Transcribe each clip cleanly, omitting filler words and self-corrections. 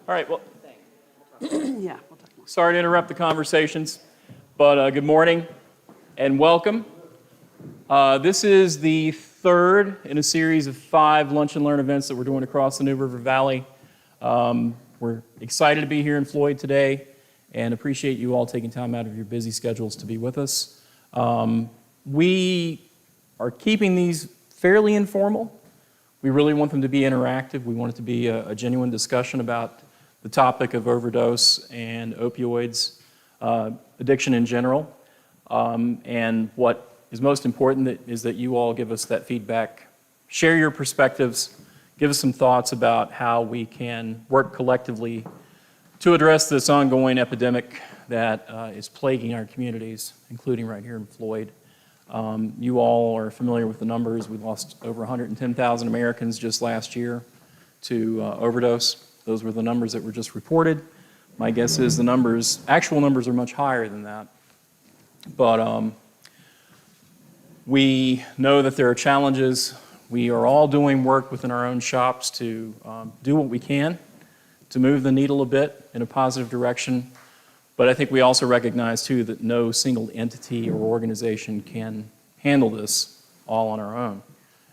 All right, well, Yeah, we'll talk more. sorry to interrupt the conversations, but good morning and welcome. This is the third in a series of 5 lunch and learn events that we're doing across the New River Valley. We're excited to be here in Floyd today and appreciate you all taking time out of your busy schedules to be with us. We are keeping these fairly informal. We really want them to be interactive. We want it to be a genuine discussion about the topic of overdose and opioids, addiction in general. And what is most important is that you all give us that feedback, share your perspectives, give us some thoughts about how we can work collectively to address this ongoing epidemic that is plaguing our communities, including right here in Floyd. You all are familiar with the numbers. We lost over 110,000 Americans just last year to overdose. Those were the numbers that were just reported. My guess is the actual numbers are much higher than that. But we know that there are challenges. We are all doing work within our own shops to do what we can to move the needle a bit in a positive direction. But I think we also recognize, too, that no single entity or organization can handle this all on our own.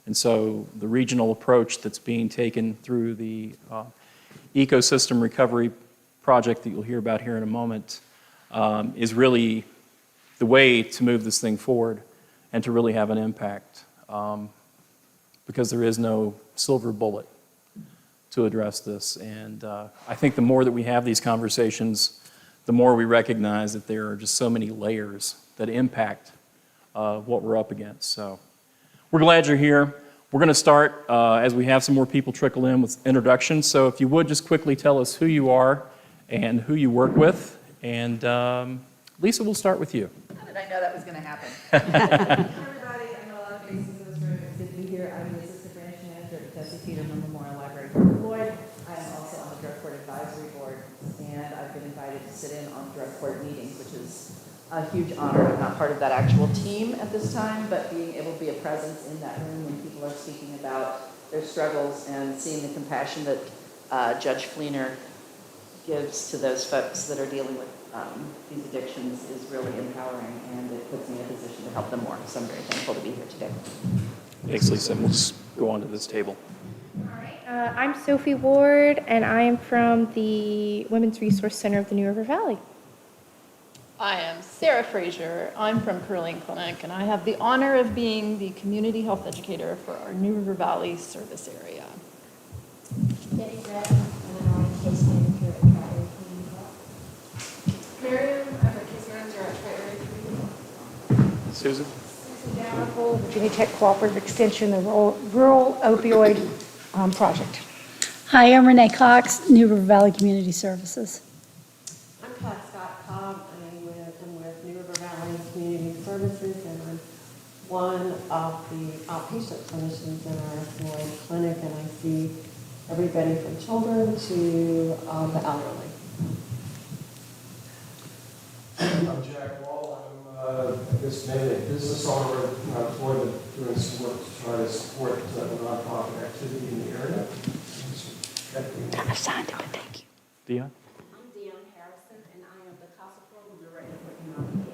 And so the regional approach that's being taken through the Ecosystem Recovery project that you'll hear about here in a moment is really the way to move this thing forward and to really have an impact, because there is no silver bullet to address this. And I think the more that we have these conversations, the more we recognize that there are just so many layers that impact what we're up against. So we're glad you're here. We're going to start, as we have some more people trickle in, with introductions. So if you would just quickly tell us who you are and who you work with. And Lisa, we'll start with you. How did I know that was going to happen? Hi, everybody. I know a lot of faces in this room. It's good to be here. I'm the Assistant Branch Manager at the Jesse Peterman Memorial Library for Floyd. I am also on the Drug Court Advisory Board, and I've been invited to sit in on drug court meetings, which is a huge honor. I'm not part of that actual team at this time, but being able to be a presence in that room when people are speaking about their struggles and seeing the compassion that Judge Fleener gives to those folks that are dealing with these addictions is really empowering, and it puts me in a position to help them more. So I'm very thankful to be here today. Thanks, Lisa. We'll just go on to this table. All right. I'm Sophie Ward, and I am from the Women's Resource Center of the New River Valley. I am Sarah Frazier. I'm from Curling Clinic, and I have the honor of being the community health educator for our New River Valley service area. Debbie Brett, and I'm a case manager at Tri-Area Community Health. Miriam, I'm a case manager at Tri-Area Community Health. Susan? Susan Dalrymple, Virginia Tech Cooperative Extension, the Rural Opioid Project. Hi, I'm Renee Cox, New River Valley Community Services. I'm Pat Scott Cobb. I'm with New River Valley Community Services, and I'm one of the outpatient clinicians in our Floyd clinic, and I see everybody from children to the elderly. I'm Jack Wall. I'm a business owner at Floyd, doing some work to try to support nonprofit activity in the area. I signed it, but thank you. Dion? I'm Dion Harrison, and I am the CASA program director for NRV.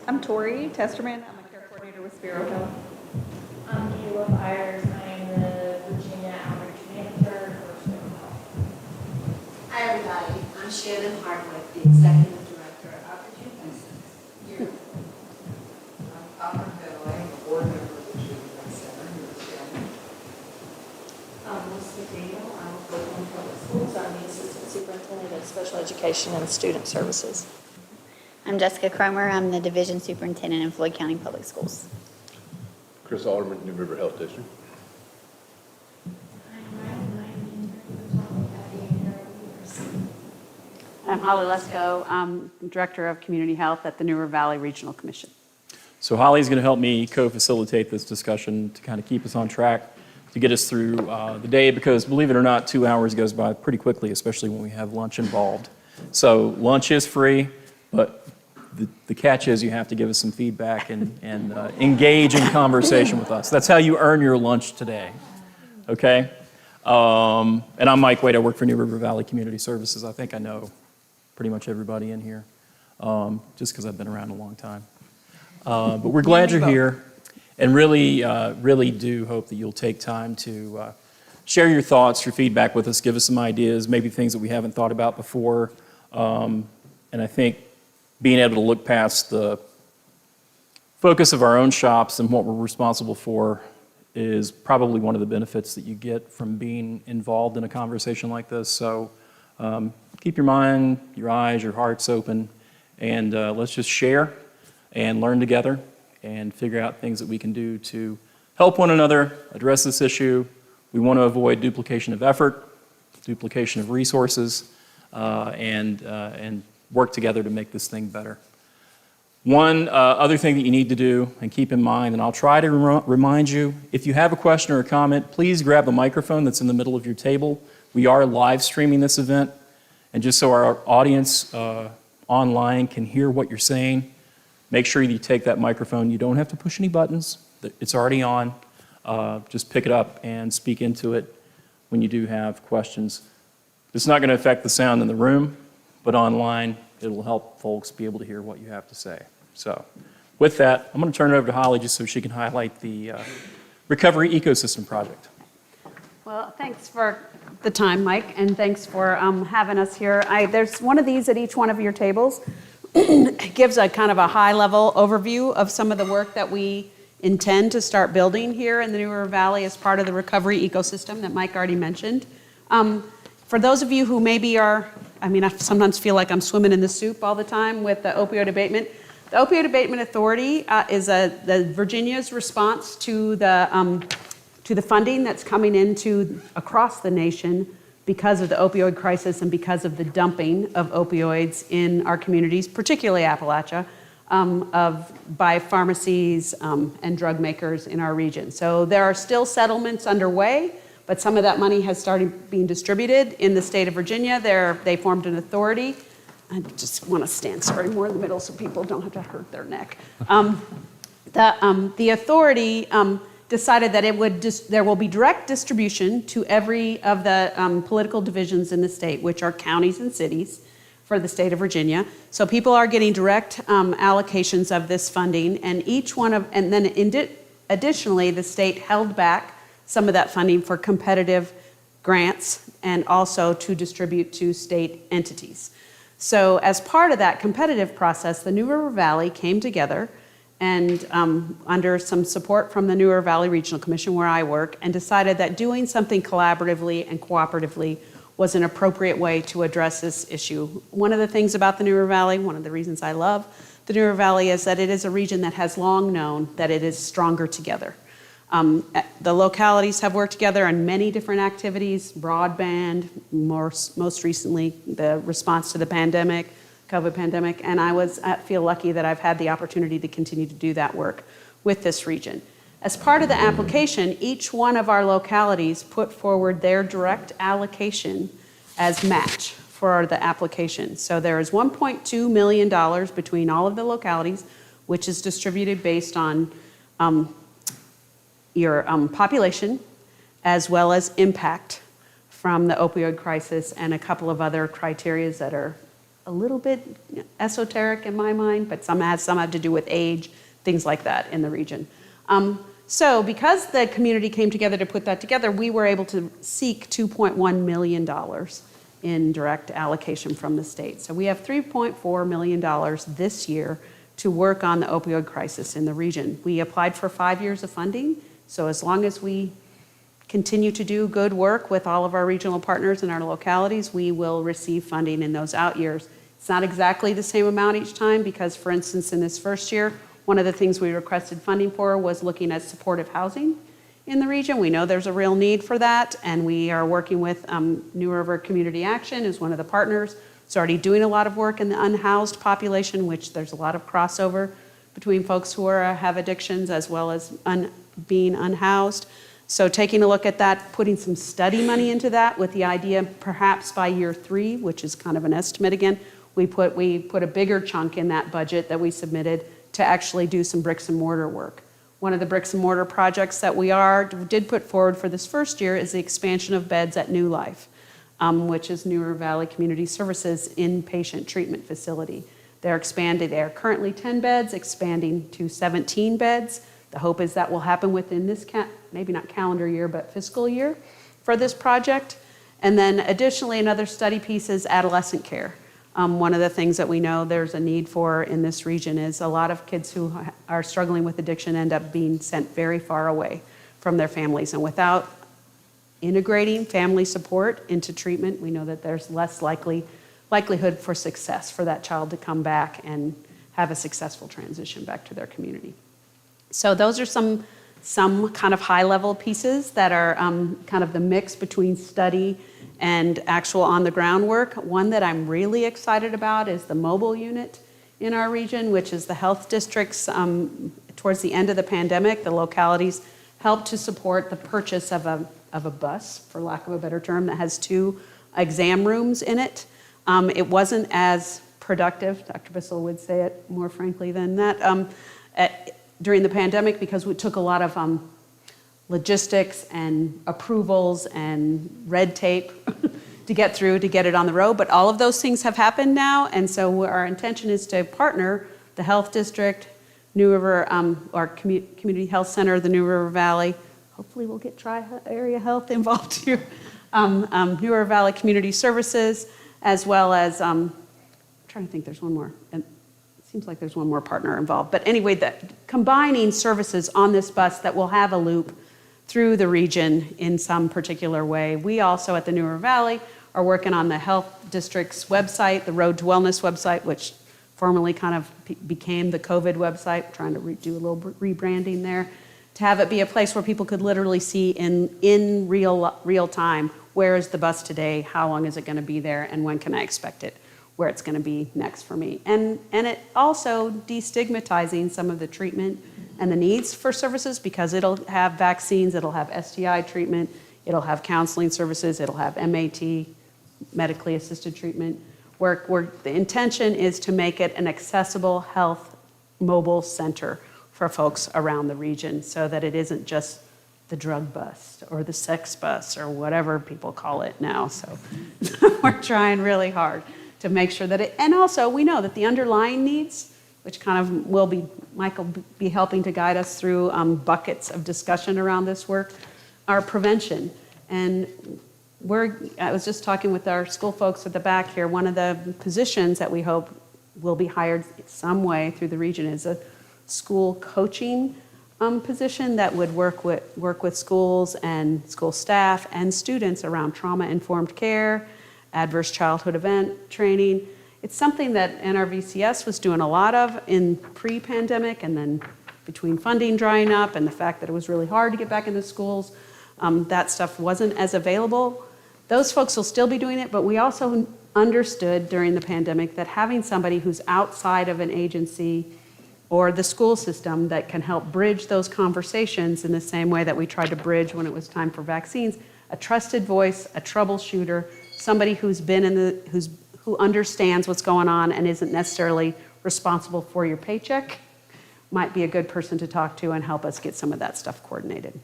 I'm Tori Testerman. I'm a care coordinator with Spiro Health. I'm Caleb Ayers. I am the Virginia Outreach Manager for Spiro Health. Hi, everybody. I'm Shannon Hardwick, the Executive Director of Virginia Center. I'm Copper Hill. I am a board member of the Virginia Center here in Seattle. Melissa Daniel. I'm with Floyd County Public Schools. I'm the Assistant Superintendent of Special Education and Student Services. I'm Jessica Cromer. I'm the Division Superintendent in Floyd County Public Schools. Chris Alderman, New River Health District. I'm Holly Lesko. I'm Director of Community Health at the New River Valley Regional Commission. So Holly's going to help me co-facilitate this discussion to kind of keep us on track, to get us through the day, because believe it or not, 2 hours goes by pretty quickly, especially when we have lunch involved. So lunch is free, but the catch is you have to give us some feedback and engage in conversation with us. That's how you earn your lunch today, okay? And I'm Mike Wade. I work for New River Valley Community Services. I think I know pretty much everybody in here, just because I've been around a long time. But we're glad you're here, and really do hope that you'll take time to share your thoughts, your feedback with us, give us some ideas, maybe things that we haven't thought about before. And I think being able to look past the focus of our own shops and what we're responsible for is probably one of the benefits that you get from being involved in a conversation like this. So keep your mind, your eyes, your hearts open, and let's just share and learn together and figure out things that we can do to help one another address this issue. We want to avoid duplication of effort, duplication of resources, and work together to make this thing better. One other thing that you need to do and keep in mind, and I'll try to remind you, if you have a question or a comment, please grab the microphone that's in the middle of your table. We are live streaming this event, and just so our audience online can hear what you're saying, make sure you take that microphone. You don't have to push any buttons. It's already on. Just pick it up and speak into it when you do have questions. It's not going to affect the sound in the room, but online, it'll help folks be able to hear what you have to say. So with that, I'm going to turn it over to Holly just so she can highlight the Recovery Ecosystem project. Well, thanks for the time, Mike, and thanks for having us here. There's one of these at each one of your tables. It gives a kind of a high-level overview of some of the work that we intend to start building here in the New River Valley as part of the recovery ecosystem that Mike already mentioned. For those of you who maybe I sometimes feel like I'm swimming in the soup all the time with the opioid abatement. The Opioid Abatement Authority is the Virginia's response to the funding that's coming into across the nation because of the opioid crisis and because of the dumping of opioids in our communities, particularly Appalachia, by pharmacies and drug makers in our region. So there are still settlements underway, but some of that money has started being distributed in the state of Virginia. They formed an authority. I just want to stand more in the middle so people don't have to hurt their neck. The authority decided that there will be direct distribution to every of the political divisions in the state, which are counties and cities for the state of Virginia. So people are getting direct allocations of this funding, and additionally, the state held back some of that funding for competitive grants and also to distribute to state entities. So as part of that competitive process, the New River Valley came together and under some support from the New River Valley Regional Commission, where I work, and decided that doing something collaboratively and cooperatively was an appropriate way to address this issue. One of the things about the New River Valley, one of the reasons I love the New River Valley, is that it is a region that has long known that it is stronger together. The localities have worked together on many different activities, broadband, most recently the response to the pandemic, COVID pandemic, and I feel lucky that I've had the opportunity to continue to do that work with this region. As part of the application, each one of our localities put forward their direct allocation as match for the application. So there is $1.2 million between all of the localities, which is distributed based on your population, as well as impact from the opioid crisis and a couple of other criteria that are a little bit esoteric in my mind, but some have to do with age, things like that in the region. So because the community came together to put that together, we were able to seek $2.1 million in direct allocation from the state. So we have $3.4 million this year to work on the opioid crisis in the region. We applied for 5 years of funding. So as long as we continue to do good work with all of our regional partners in our localities, we will receive funding in those out years. It's not exactly the same amount each time because, for instance, in this first year, one of the things we requested funding for was looking at supportive housing in the region. We know there's a real need for that, and we are working with New River Community Action as one of the partners. It's already doing a lot of work in the unhoused population, which there's a lot of crossover between folks who have addictions as well as being unhoused. So taking a look at that, putting some study money into that with the idea perhaps by year 3, which is kind of an estimate again, we put a bigger chunk in that budget that we submitted to actually do some bricks and mortar work. One of the bricks and mortar projects that we did put forward for this first year is the expansion of beds at New Life, which is New River Valley Community Services inpatient treatment facility. They're expanding. They are currently 10 beds, expanding to 17 beds. The hope is that will happen within this, maybe not calendar year, but fiscal year for this project. And then additionally, another study piece is adolescent care. One of the things that we know there's a need for in this region is a lot of kids who are struggling with addiction end up being sent very far away from their families. And without integrating family support into treatment, we know that there's less likelihood for success for that child to come back and have a successful transition back to their community. So those are some kind of high-level pieces that are kind of the mix between study and actual on-the-ground work. One that I'm really excited about is the mobile unit in our region, which is the health districts. Towards the end of the pandemic, the localities helped to support the purchase of a bus, for lack of a better term, that has 2 exam rooms in it. It wasn't as productive, Dr. Bissell would say it more frankly than that, during the pandemic, because we took a lot of logistics and approvals and red tape to get through to get it on the road. But all of those things have happened now, and so our intention is to partner the health district, New River, our community health center, the New River Valley. Hopefully we'll get Tri-Area Health involved here. New River Valley Community Services, as well as, I'm trying to think, there's one more. And seems like there's one more partner involved. But anyway, combining services on this bus that will have a loop through the region in some particular way. We also at the New River Valley are working on the health district's website, the Road to Wellness website, which formerly kind of became the COVID website, trying to do a little rebranding there, to have it be a place where people could literally see in real time, where is the bus today, how long is it going to be there, and when can I expect it, where it's going to be next for me. And it also destigmatizing some of the treatment and the needs for services, because it'll have vaccines, it'll have STI treatment, it'll have counseling services, it'll have MAT, medically assisted treatment, where the intention is to make it an accessible health mobile center for folks around the region, so that it isn't just the drug bus or the sex bus or whatever people call it now. So we're trying really hard to make sure that it, and also we know that the underlying needs, which kind of Michael be helping to guide us through buckets of discussion around this work, are prevention. And I was just talking with our school folks at the back here, one of the positions that we hope will be hired some way through the region is a school coaching position that would work with schools and school staff and students around trauma-informed care, adverse childhood event training. It's something that NRVCS was doing a lot of in pre-pandemic, and then between funding drying up and the fact that it was really hard to get back into schools, that stuff wasn't as available. Those folks will still be doing it, but we also understood during the pandemic that having somebody who's outside of an agency or the school system that can help bridge those conversations in the same way that we tried to bridge when it was time for vaccines, a trusted voice, a troubleshooter, somebody who's been who understands what's going on and isn't necessarily responsible for your paycheck, might be a good person to talk to and help us get some of that stuff coordinated.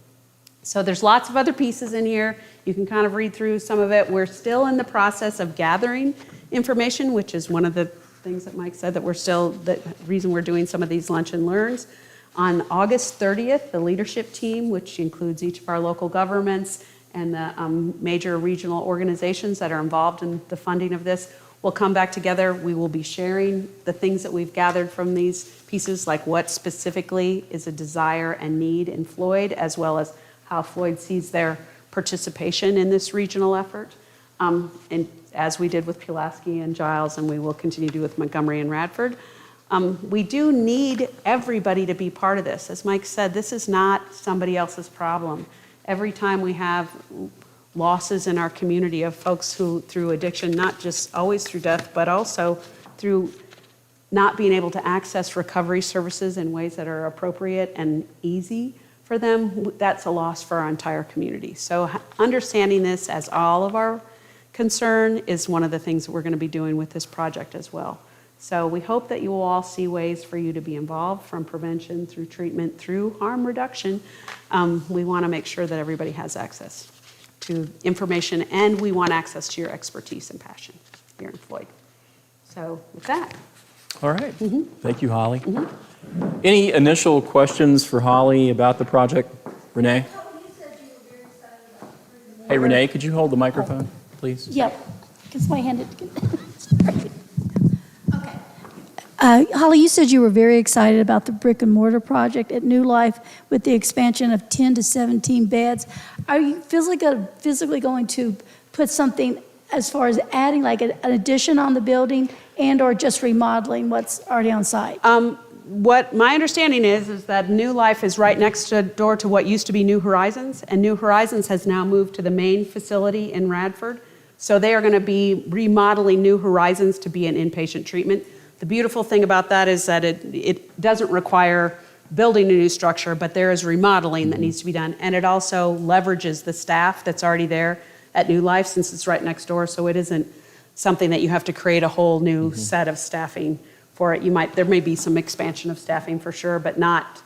So there's lots of other pieces in here. You can kind of read through some of it. We're still in the process of gathering information, which is one of the things that Mike said, that the reason we're doing some of these lunch and learns. On August 30th, the leadership team, which includes each of our local governments and the major regional organizations that are involved in the funding of this, will come back together. We will be sharing the things that we've gathered from these pieces, like what specifically is a desire and need in Floyd, as well as how Floyd sees their participation in this regional effort, and as we did with Pulaski and Giles, and we will continue to do with Montgomery and Radford. We do need everybody to be part of this. As Mike said, this is not somebody else's problem. Every time we have losses in our community of folks who, through addiction, not just always through death, but also through not being able to access recovery services in ways that are appropriate and easy for them, that's a loss for our entire community. So understanding this as all of our concern is one of the things that we're going to be doing with this project as well. So we hope that you will all see ways for you to be involved, from prevention through treatment through harm reduction. We want to make sure that everybody has access to information, and we want access to your expertise and passion here in Floyd. So with that. All right. Thank you, Holly. Any initial questions for Holly about the project? Renee? Hey, Renee, could you hold the microphone, please? Yep, because my hand Sorry. Okay. Holly, you said you were very excited about the brick and mortar project at New Life with the expansion of 10 to 17 beds. Are you physically going to put something as far as adding like an addition on the building and or just remodeling what's already on site? What my understanding is that New Life is right next door to what used to be New Horizons, and New Horizons has now moved to the main facility in Radford. So they are going to be remodeling New Horizons to be an inpatient treatment. The beautiful thing about that is that it doesn't require building a new structure, but there is remodeling that needs to be done. And it also leverages the staff that's already there at New Life, since it's right next door. So it isn't something that you have to create a whole new set of staffing for it. There may be some expansion of staffing for sure, but not,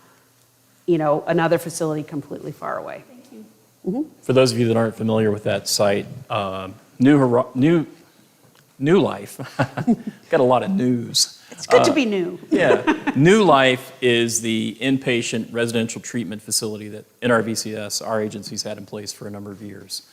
another facility completely far away. Thank you. For those of you that aren't familiar with that site, New Life, got a lot of news. It's good to be new. Yeah. New Life is the inpatient residential treatment facility that NRVCS, our agency's had in place for a number of years.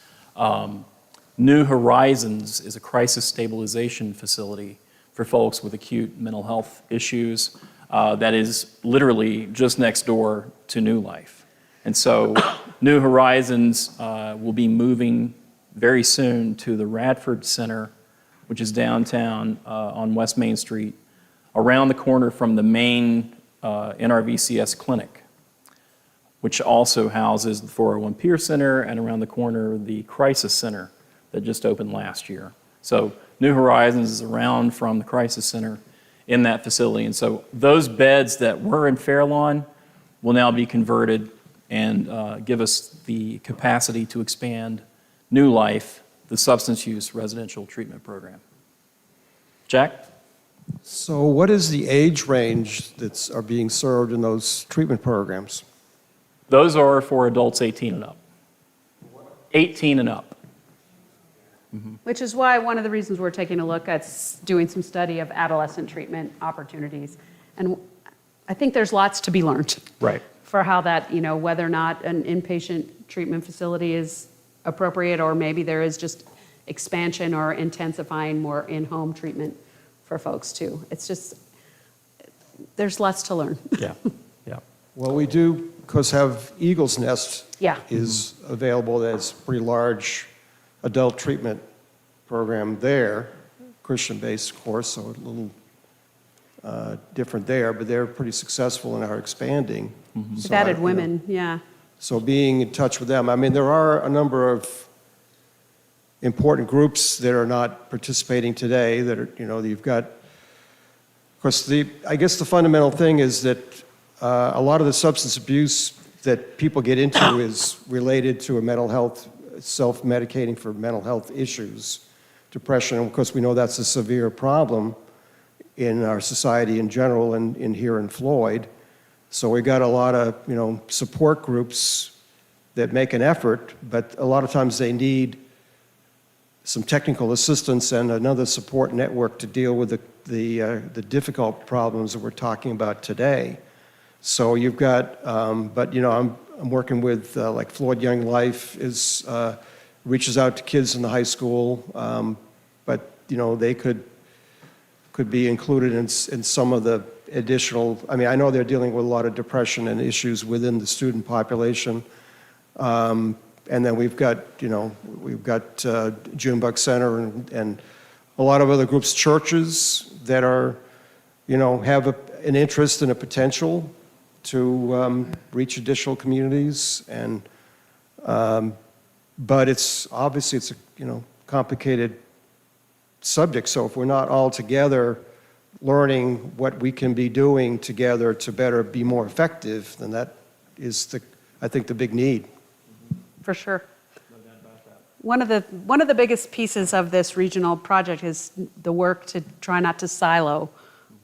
New Horizons is a crisis stabilization facility for folks with acute mental health issues that is literally just next door to New Life. And so New Horizons will be moving very soon to the Radford Center, which is downtown on West Main Street, around the corner from the main NRVCS clinic, which also houses the 401 Peer Center, and around the corner, the Crisis Center that just opened last year. So New Horizons is around from the Crisis Center in that facility. And so those beds that were in Fairlawn will now be converted and give us the capacity to expand New Life, the substance use residential treatment program. Jack? So what is the age range that are being served in those treatment programs? Those are for adults 18 and up. 18 and up. Which is why one of the reasons we're taking a look at doing some study of adolescent treatment opportunities. And I think there's lots to be learned. Right. For how that, whether or not an inpatient treatment facility is appropriate, or maybe there is just expansion or intensifying more in-home treatment for folks too. It's just, there's lots to learn. Yeah, yeah. Well, we do, because have Eagle's Nest Yeah. is available. That's a pretty large adult treatment program there, Christian-based, of course, so a little different there, but they're pretty successful and are expanding. We've So added women, yeah. So being in touch with them, I mean, there are a number of important groups that are not participating today that are, you've got, of course, I guess the fundamental thing is that a lot of the substance abuse that people get into is related to a mental health, self-medicating for mental health issues, depression, and of course we know that's a severe problem in our society in general and in here in Floyd. So we got a lot of, support groups that make an effort, but a lot of times they need some technical assistance and another support network to deal with the difficult problems that we're talking about today. So you've got, but I'm working with like Floyd Young Life reaches out to kids in the high school, but they could be included in some of the additional. I mean, I know they're dealing with a lot of depression and issues within the student population. And then we've got Junebug Center and a lot of other groups, churches that are, have an interest and a potential to reach additional communities. And but it's obviously a complicated subject. So if we're not all together learning what we can be doing together to better be more effective, then that is I think the big need. For sure. One of the biggest pieces of this regional project is the work to try not to silo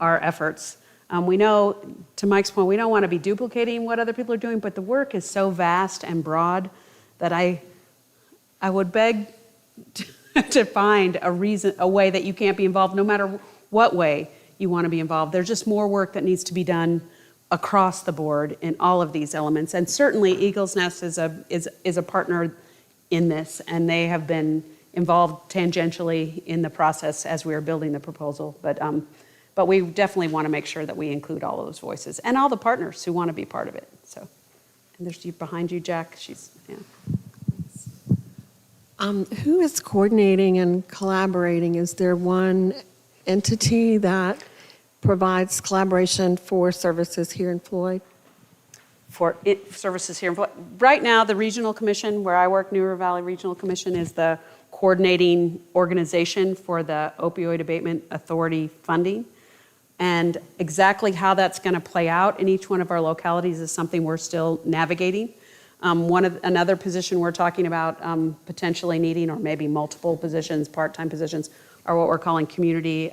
our efforts. We know, to Mike's point, we don't want to be duplicating what other people are doing, but the work is so vast and broad that I would beg to find a way that you can't be involved, no matter what way you want to be involved. There's just more work that needs to be done across the board in all of these elements. And certainly Eagle's Nest is a partner in this, and they have been involved tangentially in the process as we are building the proposal. But we definitely want to make sure that we include all of those voices and all the partners who want to be part of it. So, and there's you behind you, Jack. Yeah. Who is coordinating and collaborating? Is there one entity that provides collaboration for services here in Floyd? Services here in Floyd. Right now, the Regional Commission, where I work, New River Valley Regional Commission, is the coordinating organization for the Opioid Abatement Authority funding. And exactly how that's going to play out in each one of our localities is something we're still navigating. Another position we're talking about potentially needing, or maybe multiple positions, part-time positions, are what we're calling community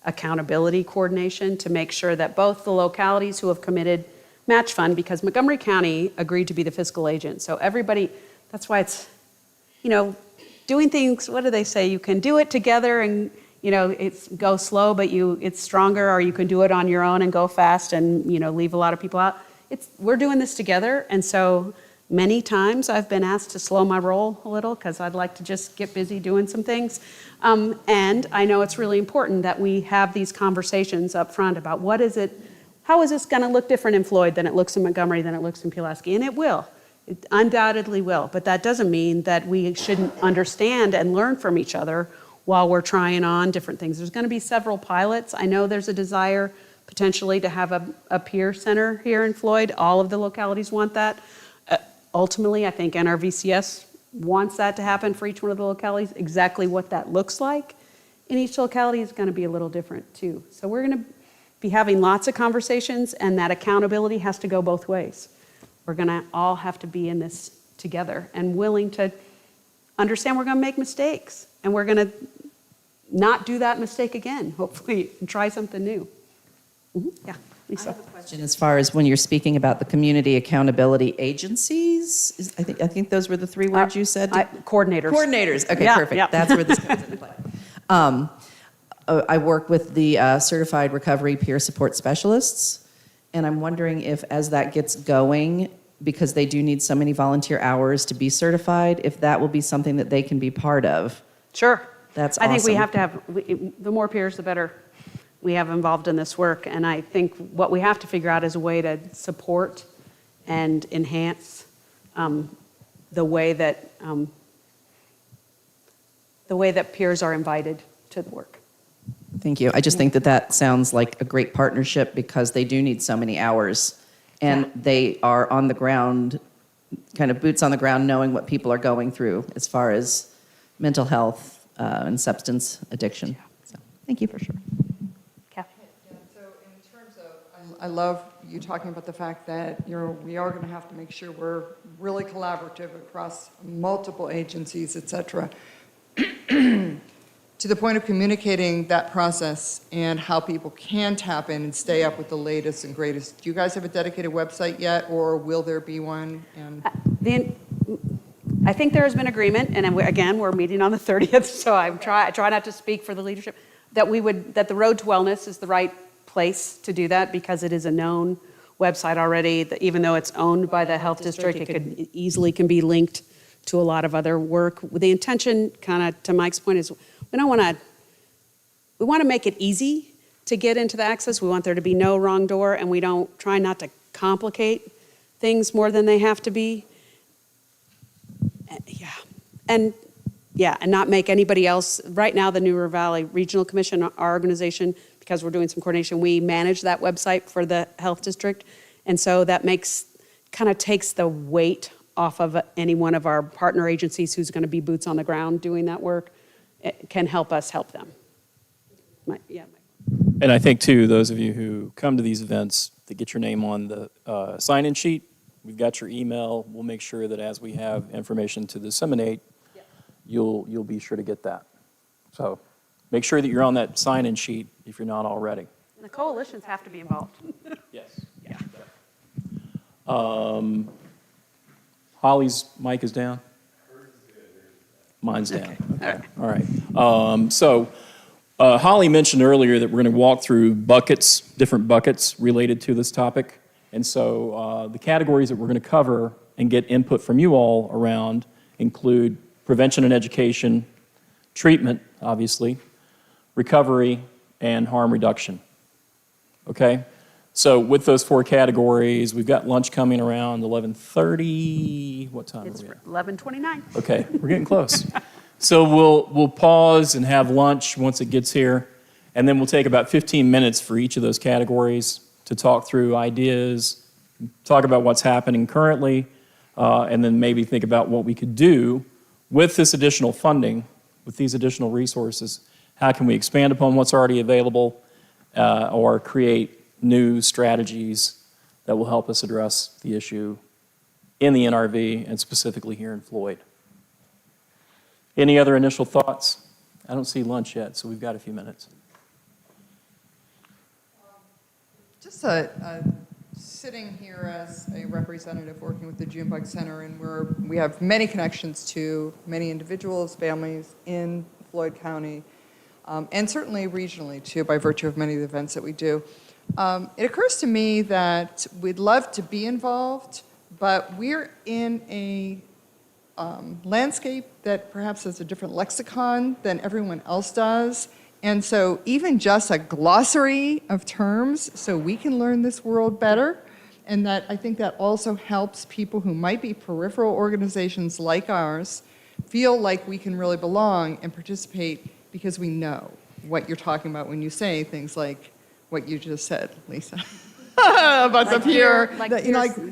accountability coordination, to make sure that both the localities who have committed match fund, because Montgomery County agreed to be the fiscal agent. So everybody, that's why it's, doing things, what do they say? You can do it together and, go slow, but it's stronger, or you can do it on your own and go fast and, leave a lot of people out. We're doing this together, and so many times I've been asked to slow my roll a little because I'd like to just get busy doing some things. And I know it's really important that we have these conversations up front about how is this going to look different in Floyd than it looks in Montgomery, than it looks in Pulaski, and it will. It undoubtedly will, but that doesn't mean that we shouldn't understand and learn from each other while we're trying on different things. There's going to be several pilots. I know there's a desire potentially to have a peer center here in Floyd. All of the localities want that. Ultimately, I think NRVCS wants that to happen for each one of the localities. Exactly what that looks like in each locality is going to be a little different too. So we're going to be having lots of conversations, and that accountability has to go both ways. We're going to all have to be in this together and willing to understand we're going to make mistakes, and we're going to not do that mistake again, hopefully, and try something new. Yeah, Lisa. I have a question as far as when you're speaking about the community accountability agencies. I think those were the three words you said. Coordinators. Coordinators. Okay, Yeah, perfect. yeah. That's where this comes into play. I work with the Certified Recovery Peer Support Specialists, and I'm wondering if, as that gets going, because they do need so many volunteer hours to be certified, if that will be something that they can be part of. Sure. That's awesome. I think we have to have, the more peers, the better we have involved in this work. And I think what we have to figure out is a way to support and enhance the way that peers are invited to the work. Thank you. I just think that sounds like a great partnership, because they do need so many hours, and they are on the ground, kind of boots on the ground, knowing what people are going through as far as mental health and substance addiction. So thank you for sure. So in terms of, I love you talking about the fact that we are going to have to make sure we're really collaborative across multiple agencies, et cetera. To the point of communicating that process and how people can tap in and stay up with the latest and greatest. Do you guys have a dedicated website yet, or will there be one? I think there has been agreement, and again, we're meeting on the 30th, so I try not to speak for the leadership, that the Road to Wellness is the right place to do that, because it is a known website already. Even though it's owned by the health district, it easily can be linked to a lot of other work. The intention, kind of to Mike's point, is we want to make it easy to get into the access. We want there to be no wrong door, and we don't try not to complicate things more than they have to be. And not make anybody else. Right now, the New River Valley Regional Commission, our organization, because we're doing some coordination, we manage that website for the health district, and so that takes the weight off of any one of our partner agencies who's going to be boots on the ground doing that work. It can help us help them. And I think, too, those of you who come to these events, to get your name on the sign-in sheet, we've got your email. We'll make sure that as we have information to disseminate, you'll be sure to get that. So make sure that you're on that sign-in sheet if you're not already. The coalitions have to be involved. Yes. Yeah. Holly's mic is down? Mine's down. Okay. All right. Holly mentioned earlier that we're going to walk through buckets, different buckets related to this topic. And so the categories that we're going to cover and get input from you all around include prevention and education, treatment, obviously, recovery, and harm reduction. Okay? So with those 4 categories, we've got lunch coming around 11:30. What time It's are we at? 11:29. Okay, we're getting close. So we'll pause and have lunch once it gets here, and then we'll take about 15 minutes for each of those categories to talk through ideas, talk about what's happening currently, and then maybe think about what we could do with this additional funding, with these additional resources. How can we expand upon what's already available or create new strategies that will help us address the issue in the NRV and specifically here in Floyd. Any other initial thoughts? I don't see lunch yet, so we've got a few minutes. Just sitting here as a representative working with the Junebug Center, and we have many connections to many individuals, families in Floyd County, and certainly regionally too, by virtue of many of the events that we do. It occurs to me that we'd love to be involved, but we're in a landscape that perhaps has a different lexicon than everyone else does. And so even just a glossary of terms so we can learn this world better, and that I think that also helps people who might be peripheral organizations like ours feel like we can really belong and participate because we know what you're talking about when you say things like what you just said, Lisa. About the peer,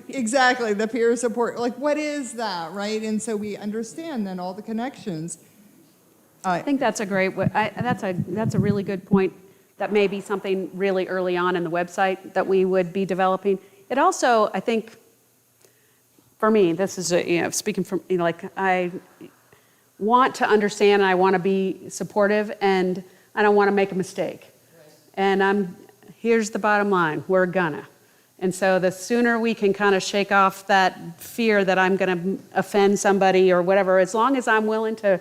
exactly, the peer support. Like, what is that, right? And so we understand then all the connections. I think that's a great, that's a really good point. That may be something really early on in the website that we would be developing. It also, I think, for me, this is speaking from, I want to understand and I want to be supportive and I don't want to make a mistake. And here's the bottom line, we're gonna. And so the sooner we can kind of shake off that fear that I'm gonna offend somebody or whatever, as long as I'm willing to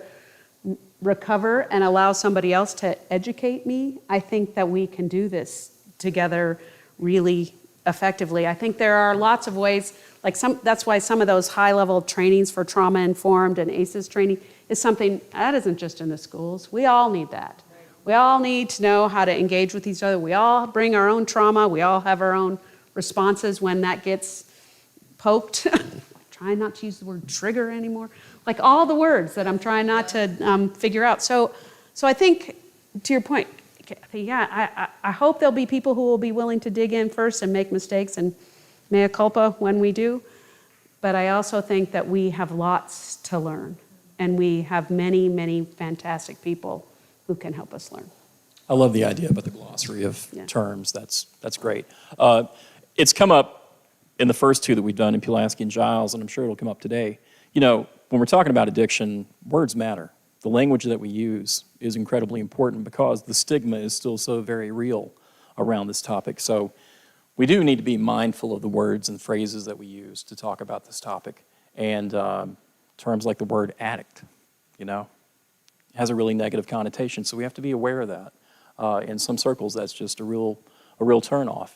recover and allow somebody else to educate me, I think that we can do this together really effectively. I think there are lots of ways, that's why some of those high-level trainings for trauma-informed and ACEs training is something that isn't just in the schools. We all need that. We all need to know how to engage with each other. We all bring our own trauma. We all have our own responses when that gets poked. Trying not to use the word trigger anymore. Like all the words that I'm trying not to figure out. So I think, to your point, yeah, I hope there'll be people who will be willing to dig in first and make mistakes and mea culpa when we do. But I also think that we have lots to learn. And we have many, many fantastic people who can help us learn. I love the idea about the glossary of terms. That's great. It's come up in the first 2 that we've done in Pulaski and Giles, and I'm sure it'll come up today. When we're talking about addiction, words matter. The language that we use is incredibly important because the stigma is still so very real around this topic. So we do need to be mindful of the words and phrases that we use to talk about this topic. And terms like the word addict, has a really negative connotation, so we have to be aware of that. In some circles, that's just a real turnoff.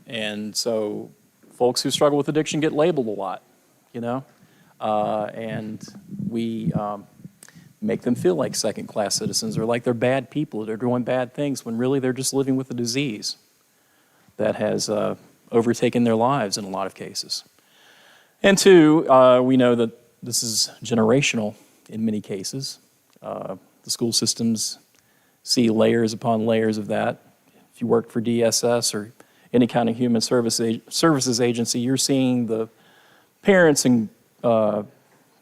And so folks who struggle with addiction get labeled a lot, and we make them feel like second-class citizens or like they're bad people that are doing bad things when really they're just living with a disease that has overtaken their lives in a lot of cases. And 2, we know that this is generational in many cases. The school systems see layers upon layers of that. If you work for DSS or any kind of human services agency, you're seeing the parents and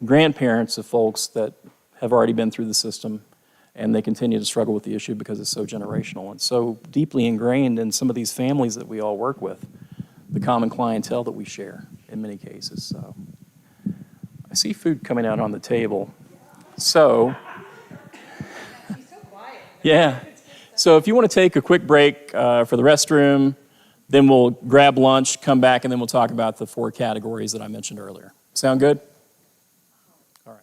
grandparents of folks that have already been through the system, and they continue to struggle with the issue because it's so generational and so deeply ingrained in some of these families that we all work with, the common clientele that we share in many cases. So I see food coming out on the table. So, yeah. So if you want to take a quick break for the restroom, then we'll grab lunch, come back, and then we'll talk about the 4 categories that I mentioned earlier. Sound good? All right.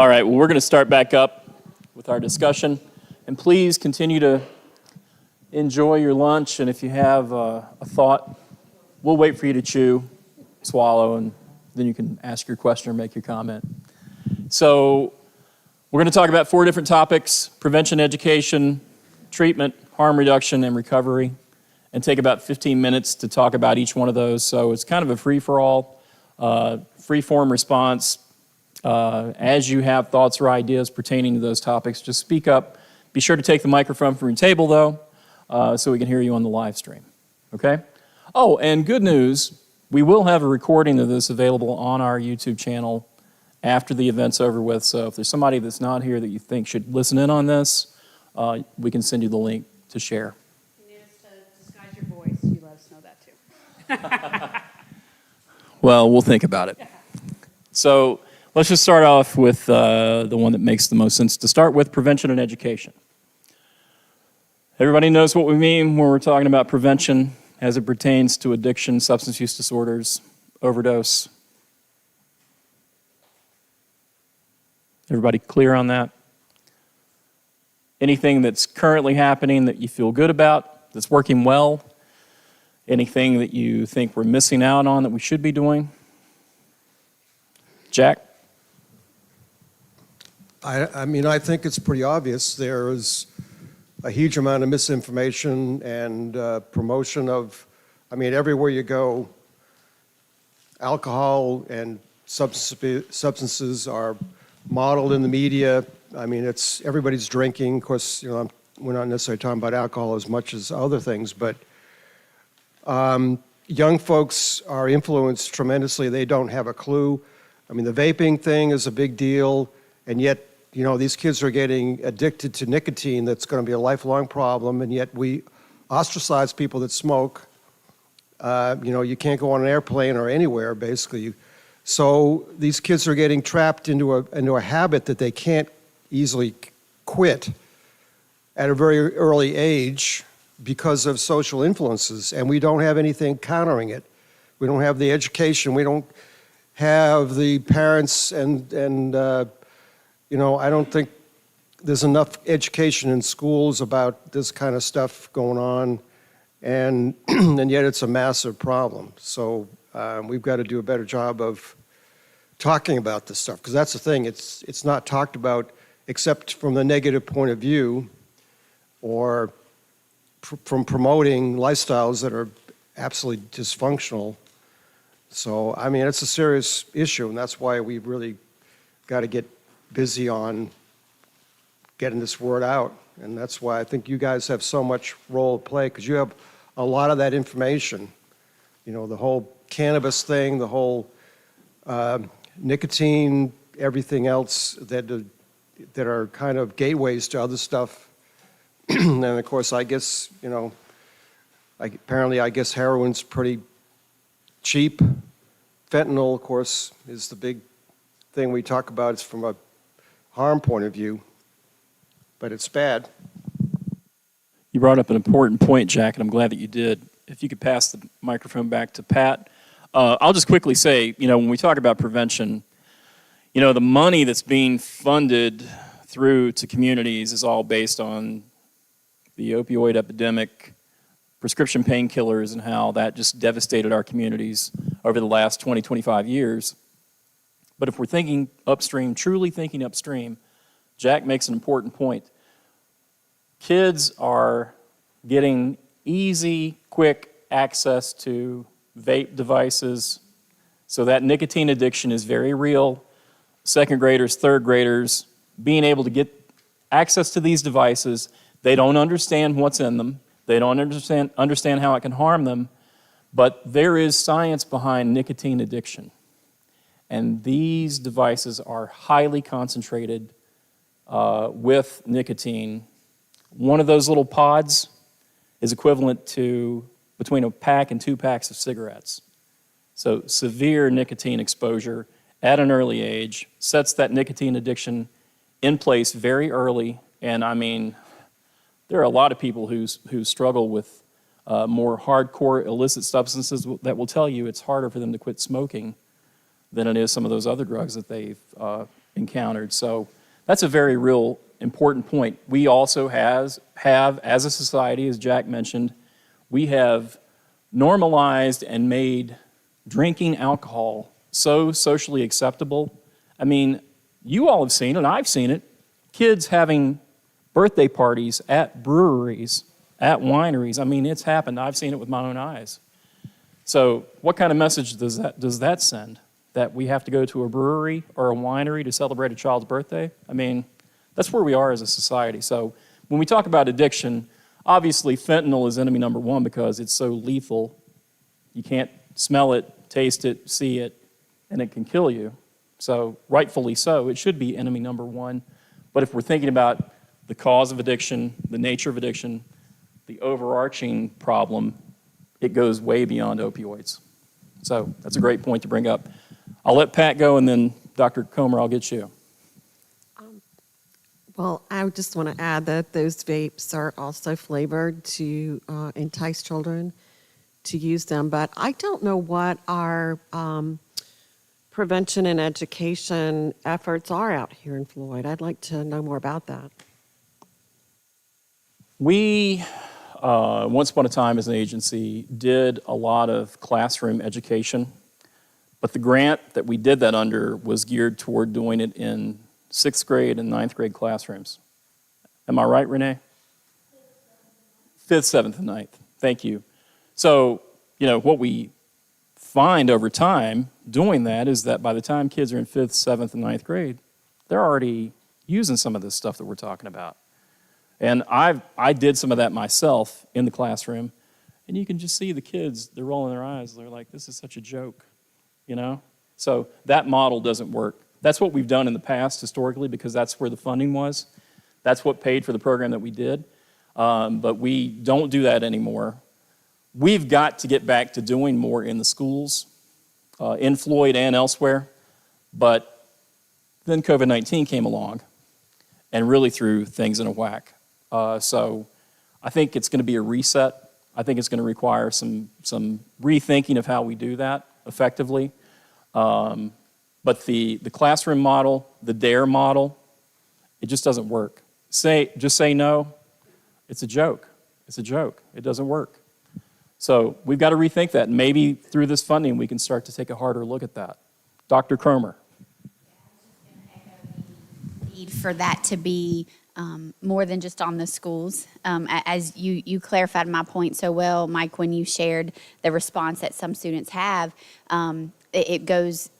All right, well, we're going to start back up with our discussion. And please continue to enjoy your lunch. And if you have a thought, we'll wait for you to chew, swallow, and then you can ask your question or make your comment. So we're going to talk about 4 different topics: prevention, education, treatment, harm reduction, and recovery, and take about 15 minutes to talk about each one of those. So it's kind of a free-for-all, free-form response. As you have thoughts or ideas pertaining to those topics, just speak up. Be sure to take the microphone from your table, though, so we can hear you on the live stream, okay? Oh, and good news, we will have a recording of this available on our YouTube channel after the event's over with, so if there's somebody that's not here that you think should listen in on this, we can send you the link to share. You need us to disguise your voice. You let us know that, too. Well, we'll think about it. So let's just start off with the one that makes the most sense to start with: prevention and education. Everybody knows what we mean when we're talking about prevention as it pertains to addiction, substance use disorders, overdose. Everybody clear on that? Anything that's currently happening that you feel good about, that's working well? Anything that you think we're missing out on that we should be doing? Jack? I mean, I think it's pretty obvious. There is a huge amount of misinformation and promotion of, I mean, everywhere you go, alcohol and substances are modeled in the media. I mean, it's everybody's drinking. Of course, you know, we're not necessarily talking about alcohol as much as other things, but young folks are influenced tremendously. They don't have a clue. I mean, the vaping thing is a big deal, and yet, you know, these kids are getting addicted to nicotine. That's going to be a lifelong problem, and yet we ostracize people that smoke. You know, you can't go on an airplane or anywhere, basically. So these kids are getting trapped into a habit that they can't easily quit at a very early age because of social influences, and we don't have anything countering it. We don't have the education. We don't have the parents, and you know, I don't think there's enough education in schools about this kind of stuff going on, and and yet it's a massive problem. So we've got to do a better job of talking about this stuff, because that's the thing. It's not talked about except from the negative point of view, or from promoting lifestyles that are absolutely dysfunctional. So, I mean, it's a serious issue, and that's why we've really got to get busy on getting this word out. And that's why I think you guys have so much role to play, because you have a lot of that information. You know, the whole cannabis thing, the whole nicotine, everything else that are kind of gateways to other stuff. And of course, I guess, you know, apparently I guess heroin's pretty cheap. Fentanyl, of course, is the big thing we talk about. It's from a harm point of view, but it's bad. You brought up an important point, Jack, and I'm glad that you did. If you could pass the microphone back to Pat. I'll just quickly say, you know, when we talk about prevention, you know, the money that's being funded through to communities is all based on the opioid epidemic, prescription painkillers, and how that just devastated our communities over the last 20, 25 years. But if we're thinking upstream, truly thinking upstream, Jack makes an important point. Kids are getting easy, quick access to vape devices, so that nicotine addiction is very real. Second graders, third graders, being able to get access to these devices, they don't understand what's in them. They don't understand how it can harm them, but there is science behind nicotine addiction. And these devices are highly concentrated with nicotine. One of those little pods is equivalent to between a pack and 2 packs of cigarettes. So severe nicotine exposure at an early age sets that nicotine addiction in place very early. And I mean, there are a lot of people who struggle with more hardcore illicit substances that will tell you it's harder for them to quit smoking than it is some of those other drugs that they've encountered. So that's a very real important point. We also have, as a society, as Jack mentioned, we have normalized and made drinking alcohol so socially acceptable. I mean, you all have seen it, I've seen it, kids having birthday parties at breweries, at wineries. I mean, it's happened. I've seen it with my own eyes. So what kind of message does that send? That we have to go to a brewery or a winery to celebrate a child's birthday? I mean, that's where we are as a society. So when we talk about addiction, obviously fentanyl is enemy number one because it's so lethal. You can't smell it, taste it, see it, and it can kill you. So rightfully so, it should be enemy number one. But if we're thinking about the cause of addiction, the nature of addiction, the overarching problem, it goes way beyond opioids. So that's a great point to bring up. I'll let Pat go, and then Dr. Comer, I'll get you. Well, I would just want to add that those vapes are also flavored to entice children to use them. But I don't know what our prevention and education efforts are out here in Floyd. I'd like to know more about that. We, once upon a time as an agency, did a lot of classroom education, but the grant that we did that under was geared toward doing it in 6th grade and 9th grade classrooms. Am I right, Renee? 5th, 7th, and 9th. Thank you. So, you know, what we find over time doing that is that by the time kids are in 5th, 7th, and 9th grade, they're already using some of this stuff that we're talking about. And I did some of that myself in the classroom, and you can just see the kids, they're rolling their eyes. They're like, this is such a joke, you know? So that model doesn't work. That's what we've done in the past historically because that's where the funding was. That's what paid for the program that we did. But we don't do that anymore. We've got to get back to doing more in the schools, in Floyd and elsewhere. But then COVID-19 came along and really threw things in a whack. So I think it's going to be a reset. I think it's going to require some rethinking of how we do that effectively. But the classroom model, the DARE model, it just doesn't work. Just say no, it's a joke. It's a joke. It doesn't work. So we've got to rethink that. Maybe through this funding we can start to take a harder look at that. Dr. Cromer. Need for that to be more than just on the schools. As you clarified my point so well, Mike, when you shared the response that some students have, it goes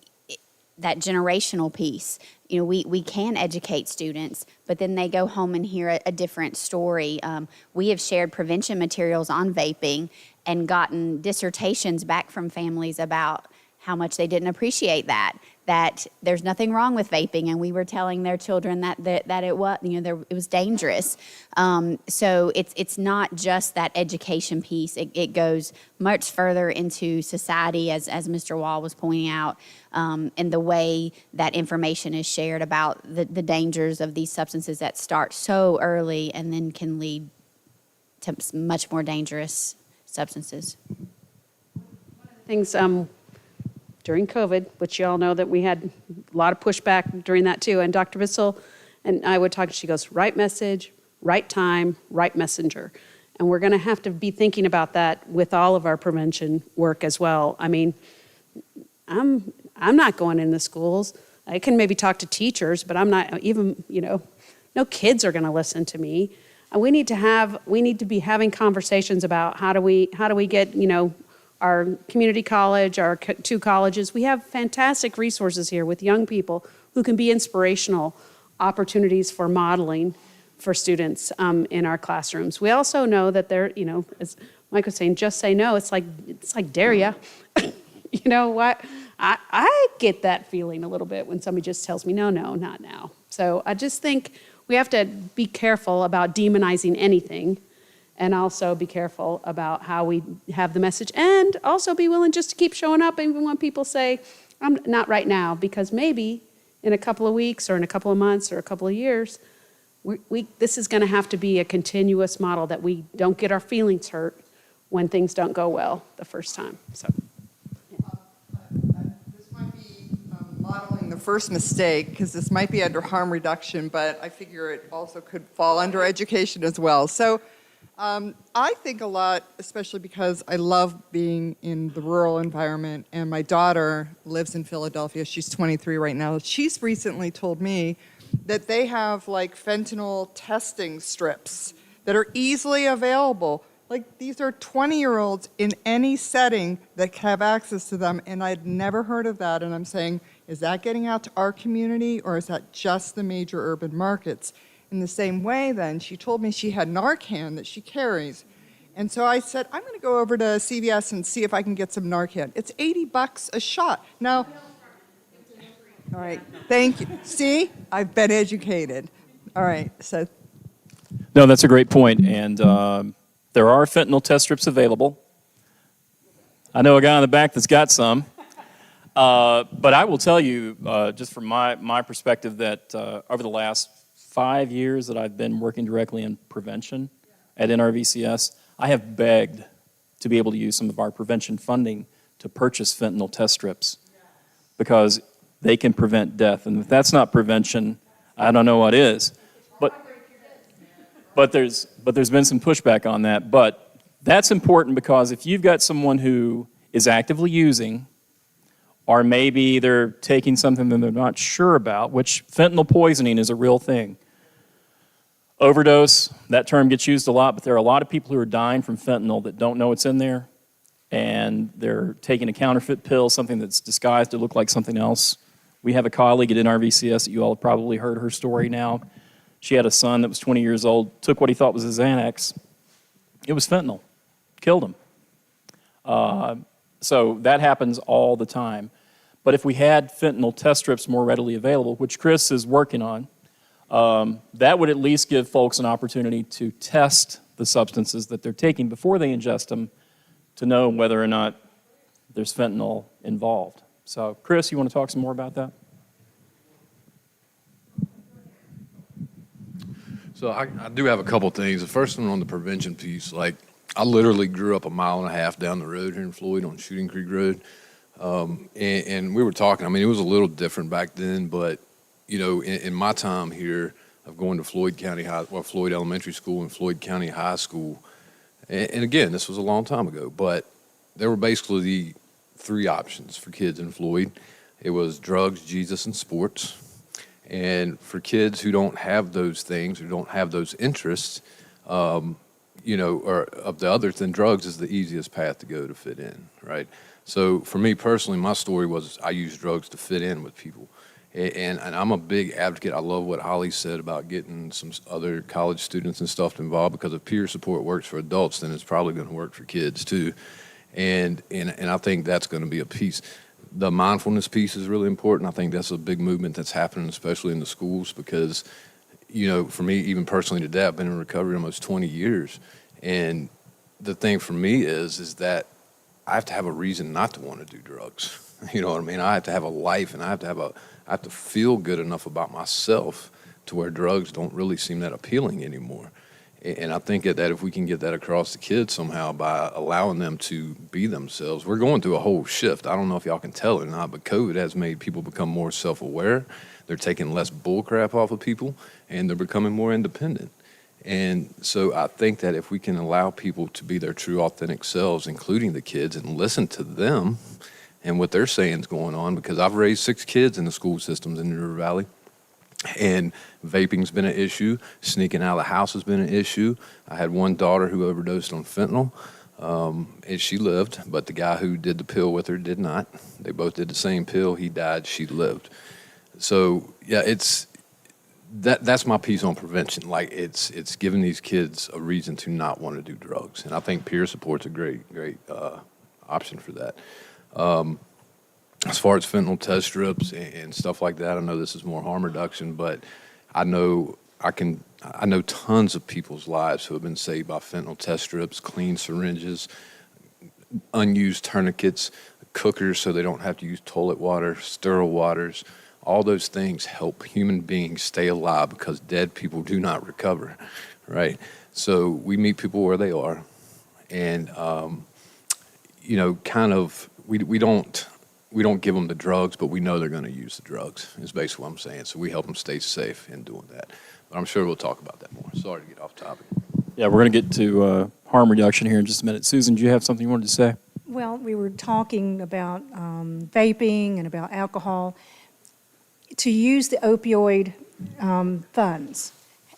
that generational piece. You know, we can educate students, but then they go home and hear a different story. We have shared prevention materials on vaping and gotten dissertations back from families about how much they didn't appreciate that there's nothing wrong with vaping, and we were telling their children that it was, it was dangerous. So it's not just that education piece. It goes much further into society, as Mr. Wall was pointing out, and the way that information is shared about the dangers of these substances that start so early and then can lead to much more dangerous substances. Things during COVID, which you all know that we had a lot of pushback during that too. And Dr. Bissell and I would talk, she goes, right message, right time, right messenger. And we're going to have to be thinking about that with all of our prevention work as well. I mean, I'm not going in the schools. I can maybe talk to teachers, but I'm not even, no kids are going to listen to me. And we need to be having conversations about how do we get, our community college, our two colleges. We have fantastic resources here with young people who can be inspirational opportunities for modeling for students in our classrooms. We also know that they're, as Mike was saying, just say no. It's like dare ya. You know what? I get that feeling a little bit when somebody just tells me, no, not now. So I just think we have to be careful about demonizing anything, and also be careful about how we have the message, and also be willing just to keep showing up even when people say, I'm not right now, because maybe in a couple of weeks or in a couple of months or a couple of years, this is going to have to be a continuous model that we don't get our feelings hurt when things don't go well the first time. So. This might be modeling the first mistake, because this might be under harm reduction, but I figure it also could fall under education as well. So I think a lot, especially because I love being in the rural environment, and my daughter lives in Philadelphia. She's 23 right now. She's recently told me that they have like fentanyl testing strips that are easily available. Like, these are 20-year-olds in any setting that have access to them, and I'd never heard of that. And I'm saying, is that getting out to our community, or is that just the major urban markets? In the same way, then, she told me she had Narcan that she carries. And so I said, I'm going to go over to CVS and see if I can get some Narcan. It's $80 a shot. Now, all right, thank you. See, I've been educated. All right, so. No, that's a great point, and there are fentanyl test strips available. I know a guy in the back that's got some. But I will tell you, just from my perspective, that over the last 5 years that I've been working directly in prevention at NRVCS, I have begged to be able to use some of our prevention funding to purchase fentanyl test strips because they can prevent death. And if that's not prevention, I don't know what is. But there's been some pushback on that. But that's important because if you've got someone who is actively using, or maybe they're taking something that they're not sure about, which fentanyl poisoning is a real thing. Overdose, that term gets used a lot, but there are a lot of people who are dying from fentanyl that don't know what's in there, and they're taking a counterfeit pill, something that's disguised to look like something else. We have a colleague at NRVCS that you all have probably heard her story now. She had a son that was 20 years old, took what he thought was his Xanax. It was fentanyl. Killed him. So that happens all the time. But if we had fentanyl test strips more readily available, which Chris is working on, that would at least give folks an opportunity to test the substances that they're taking before they ingest them to know whether or not there's fentanyl involved. So, Chris, you want to talk some more about that? So I do have a couple things. The first one on the prevention piece, like I literally grew up 1.5 miles down the road here in Floyd on Shooting Creek Road. And we were talking, I mean, it was a little different back then, but, you know, in my time here of going to Floyd Elementary School and Floyd County High School, and again, this was a long time ago, but there were basically the 3 options for kids in Floyd. It was drugs, Jesus, and sports. And for kids who don't have those things, who don't have those interests, you know, or of the others, then drugs is the easiest path to go to fit in, right? So for me personally, my story was I used drugs to fit in with people. And I'm a big advocate. I love what Holly said about getting some other college students and stuff involved, because if peer support works for adults, then it's probably going to work for kids too. And I think that's going to be a piece. The mindfulness piece is really important. I think that's a big movement that's happening, especially in the schools, because, you know, for me, even personally today, I've been in recovery almost 20 years. And the thing for me is that I have to have a reason not to want to do drugs. You know what I mean? I have to have a life, and I have to feel good enough about myself to where drugs don't really seem that appealing anymore. And I think that if we can get that across the kids somehow by allowing them to be themselves, we're going through a whole shift. I don't know if y'all can tell or not, but COVID has made people become more self-aware. They're taking less bullcrap off of people, and they're becoming more independent. And so I think that if we can allow people to be their true, authentic selves, including the kids, and listen to them and what they're saying is going on, because I've raised 6 kids in the school systems in the River Valley. And vaping's been an issue. Sneaking out of the house has been an issue. I had one daughter who overdosed on fentanyl, and she lived, but the guy who did the pill with her did not. They both did the same pill. He died. She lived. So, yeah, that's my piece on prevention. Like, it's giving these kids a reason to not want to do drugs. And I think peer support's a great option for that. As far as fentanyl test strips and stuff like that, I know this is more harm reduction, but I know tons of people's lives who have been saved by fentanyl test strips, clean syringes, unused tourniquets, cookers so they don't have to use toilet water, sterile waters. All those things help human beings stay alive, because dead people do not recover, right? So we meet people where they are, and you know, kind of we don't we don't give them the drugs, but we know they're going to use the drugs, is basically what I'm saying. So we help them stay safe in doing that. But I'm sure we'll talk about that more. Sorry to get off topic. Yeah, we're going to get to harm reduction here in just a minute. Susan, do you have something you wanted to say? Well, we were talking about vaping and about alcohol. To use the opioid funds,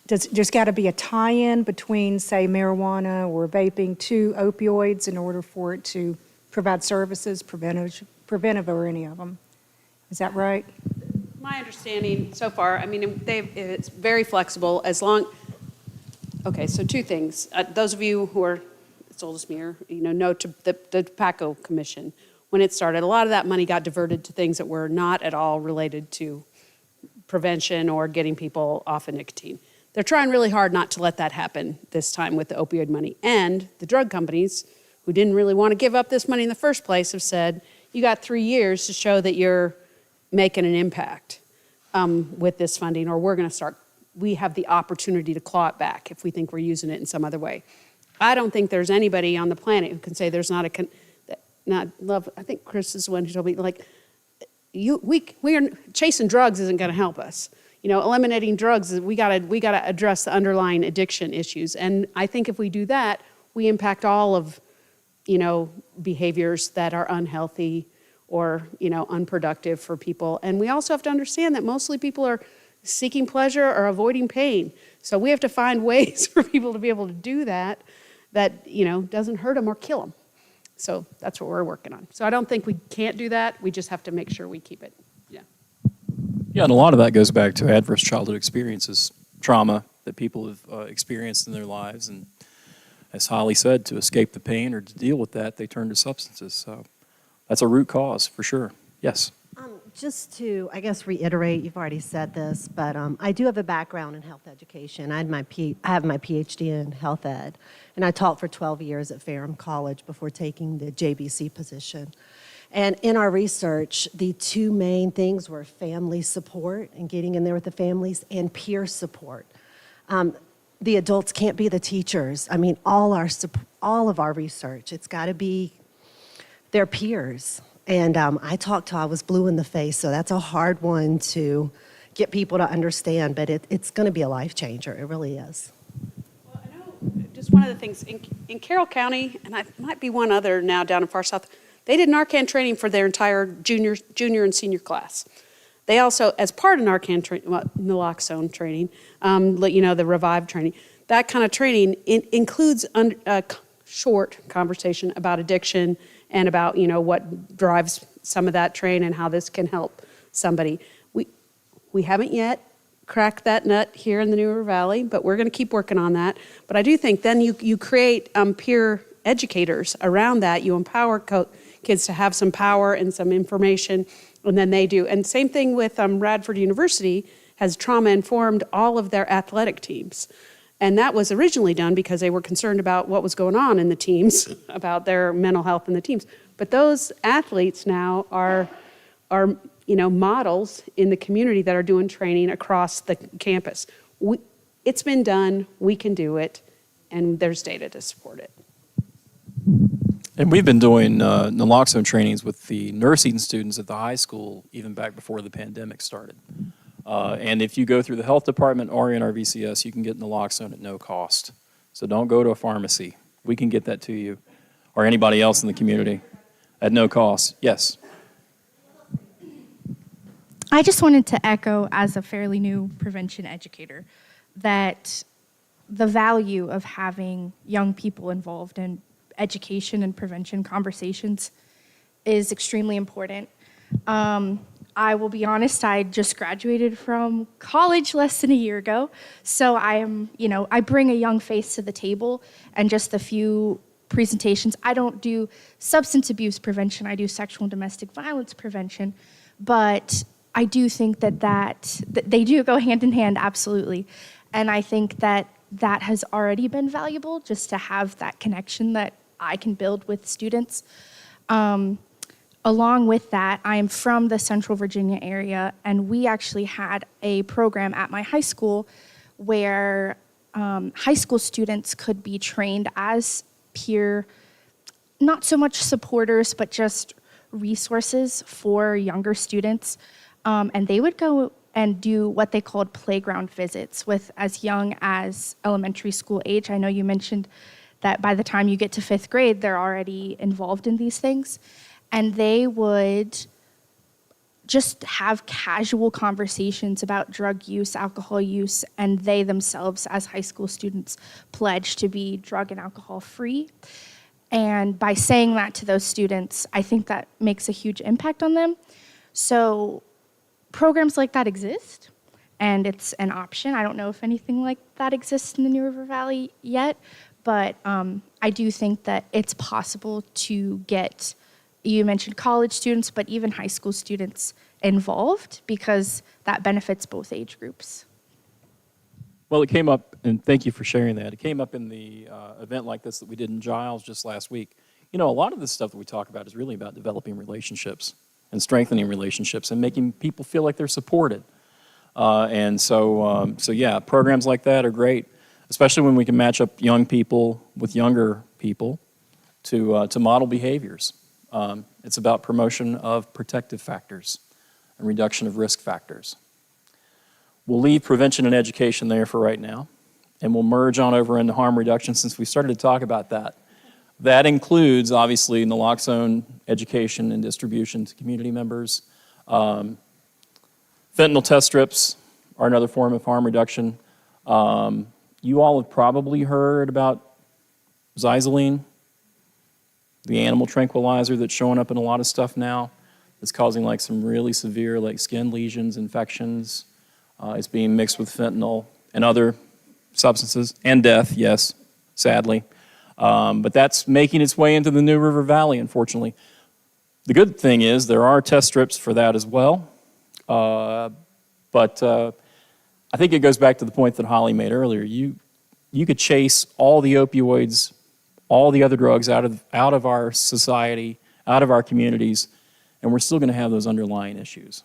there's got to be a tie-in between, say, marijuana or vaping to opioids in order for it to provide services, preventive or any of them. Is that right? My understanding so far, I mean, it's very flexible as long, okay, so two things. Those of you who are as old as me or, know to the Tobacco Commission, when it started, a lot of that money got diverted to things that were not at all related to prevention or getting people off of nicotine. They're trying really hard not to let that happen this time with the opioid money. And the drug companies, who didn't really want to give up this money in the first place, have said, you got 3 years to show that you're making an impact with this funding, or we have the opportunity to claw it back if we think we're using it in some other way. I don't think there's anybody on the planet who can say there's not I think Chris is the one who told me, we are chasing drugs isn't going to help us. Eliminating drugs, we got to address the underlying addiction issues. And I think if we do that, we impact all of, behaviors that are unhealthy or, unproductive for people. And we also have to understand that mostly people are seeking pleasure or avoiding pain. So we have to find ways for people to be able to do that, doesn't hurt them or kill them. So that's what we're working on. So I don't think we can't do that. We just have to make sure we keep it. Yeah, and a lot of that goes back to adverse childhood experiences, trauma that people have experienced in their lives. And as Holly said, to escape the pain or to deal with that, they turn to substances. So that's a root cause for sure. Yes. Just to, I guess, reiterate, you've already said this, but I do have a background in health education. I have my PhD in health ed, and I taught for 12 years at Ferrum College before taking the JBC position. And in our research, the two main things were family support and getting in there with the families, and peer support. The adults can't be the teachers. I mean, all of our research, it's got to be their peers. And I talked till I was blue in the face, so that's a hard one to get people to understand, but it's going to be a life changer. It really is. Well, I know just one of the things, in Carroll County, and it might be one other now down in far south, they did Narcan training for their entire junior and senior class. They also, as part of Narcan naloxone training, the Revive training, that kind of training includes a short conversation about addiction and about, what drives some of that train and how this can help somebody. We haven't yet cracked that nut here in the New River Valley, but we're going to keep working on that. But I do think then you create peer educators around that. You empower kids to have some power and some information, and then they do. And same thing with Radford University has trauma-informed all of their athletic teams. And that was originally done because they were concerned about what was going on in the teams, about their mental health in the teams. But those athletes now are models in the community that are doing training across the campus. It's been done, we can do it, and there's data to support it. And we've been doing naloxone trainings with the nursing students at the high school even back before the pandemic started. And if you go through the health department or NRVCS, you can get naloxone at no cost. So don't go to a pharmacy. We can get that to you or anybody else in the community at no cost. Yes. I just wanted to echo, as a fairly new prevention educator, that the value of having young people involved in education and prevention conversations is extremely important. I will be honest, I just graduated from college less than a year ago, so I bring a young face to the table, and just a few presentations. I don't do substance abuse prevention, I do sexual and domestic violence prevention, but I do think that they do go hand in hand, absolutely. And I think that has already been valuable, just to have that connection that I can build with students. Along with that, I am from the Central Virginia area, and we actually had a program at my high school where high school students could be trained as peer, not so much supporters, but just resources for younger students, and they would go and do what they called playground visits with as young as elementary school age. I know you mentioned that by the time you get to 5th grade, they're already involved in these things. And they would just have casual conversations about drug use, alcohol use, and they themselves, as high school students, pledge to be drug and alcohol free. And by saying that to those students, I think that makes a huge impact on them. So programs like that exist, and it's an option. I don't know if anything like that exists in the New River Valley yet, but I do think that it's possible to get, you mentioned college students, but even high school students involved, because that benefits both age groups. Well, it came up, and thank you for sharing that. It came up in the event like this that we did in Giles just last week. You know, a lot of this stuff that we talk about is really about developing relationships and strengthening relationships and making people feel like they're supported. So yeah, programs like that are great, especially when we can match up young people with younger people to model behaviors. It's about promotion of protective factors and reduction of risk factors. We'll leave prevention and education there for right now, and we'll merge on over into harm reduction since we started to talk about that. That includes, obviously, naloxone education and distribution to community members. Fentanyl test strips are another form of harm reduction. You all have probably heard about xyloline, the animal tranquilizer that's showing up in a lot of stuff now. It's causing like some really severe like skin lesions, infections. It's being mixed with fentanyl and other substances, and death, yes, sadly. But that's making its way into the New River Valley, unfortunately. The good thing is there are test strips for that as well. But I think it goes back to the point that Holly made earlier. You could chase all the opioids, all the other drugs out of our society, out of our communities, and we're still going to have those underlying issues.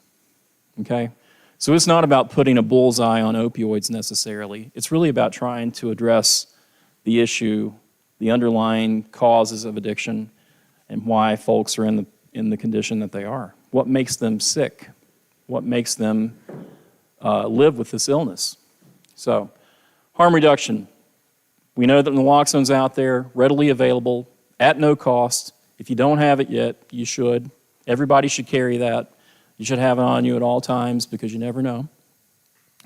Okay? So it's not about putting a bullseye on opioids necessarily. It's really about trying to address the issue, the underlying causes of addiction, and why folks are in the condition that they are. What makes them sick? What makes them live with this illness? So, harm reduction. We know that naloxone's out there, readily available, at no cost. If you don't have it yet, you should. Everybody should carry that. You should have it on you at all times because you never know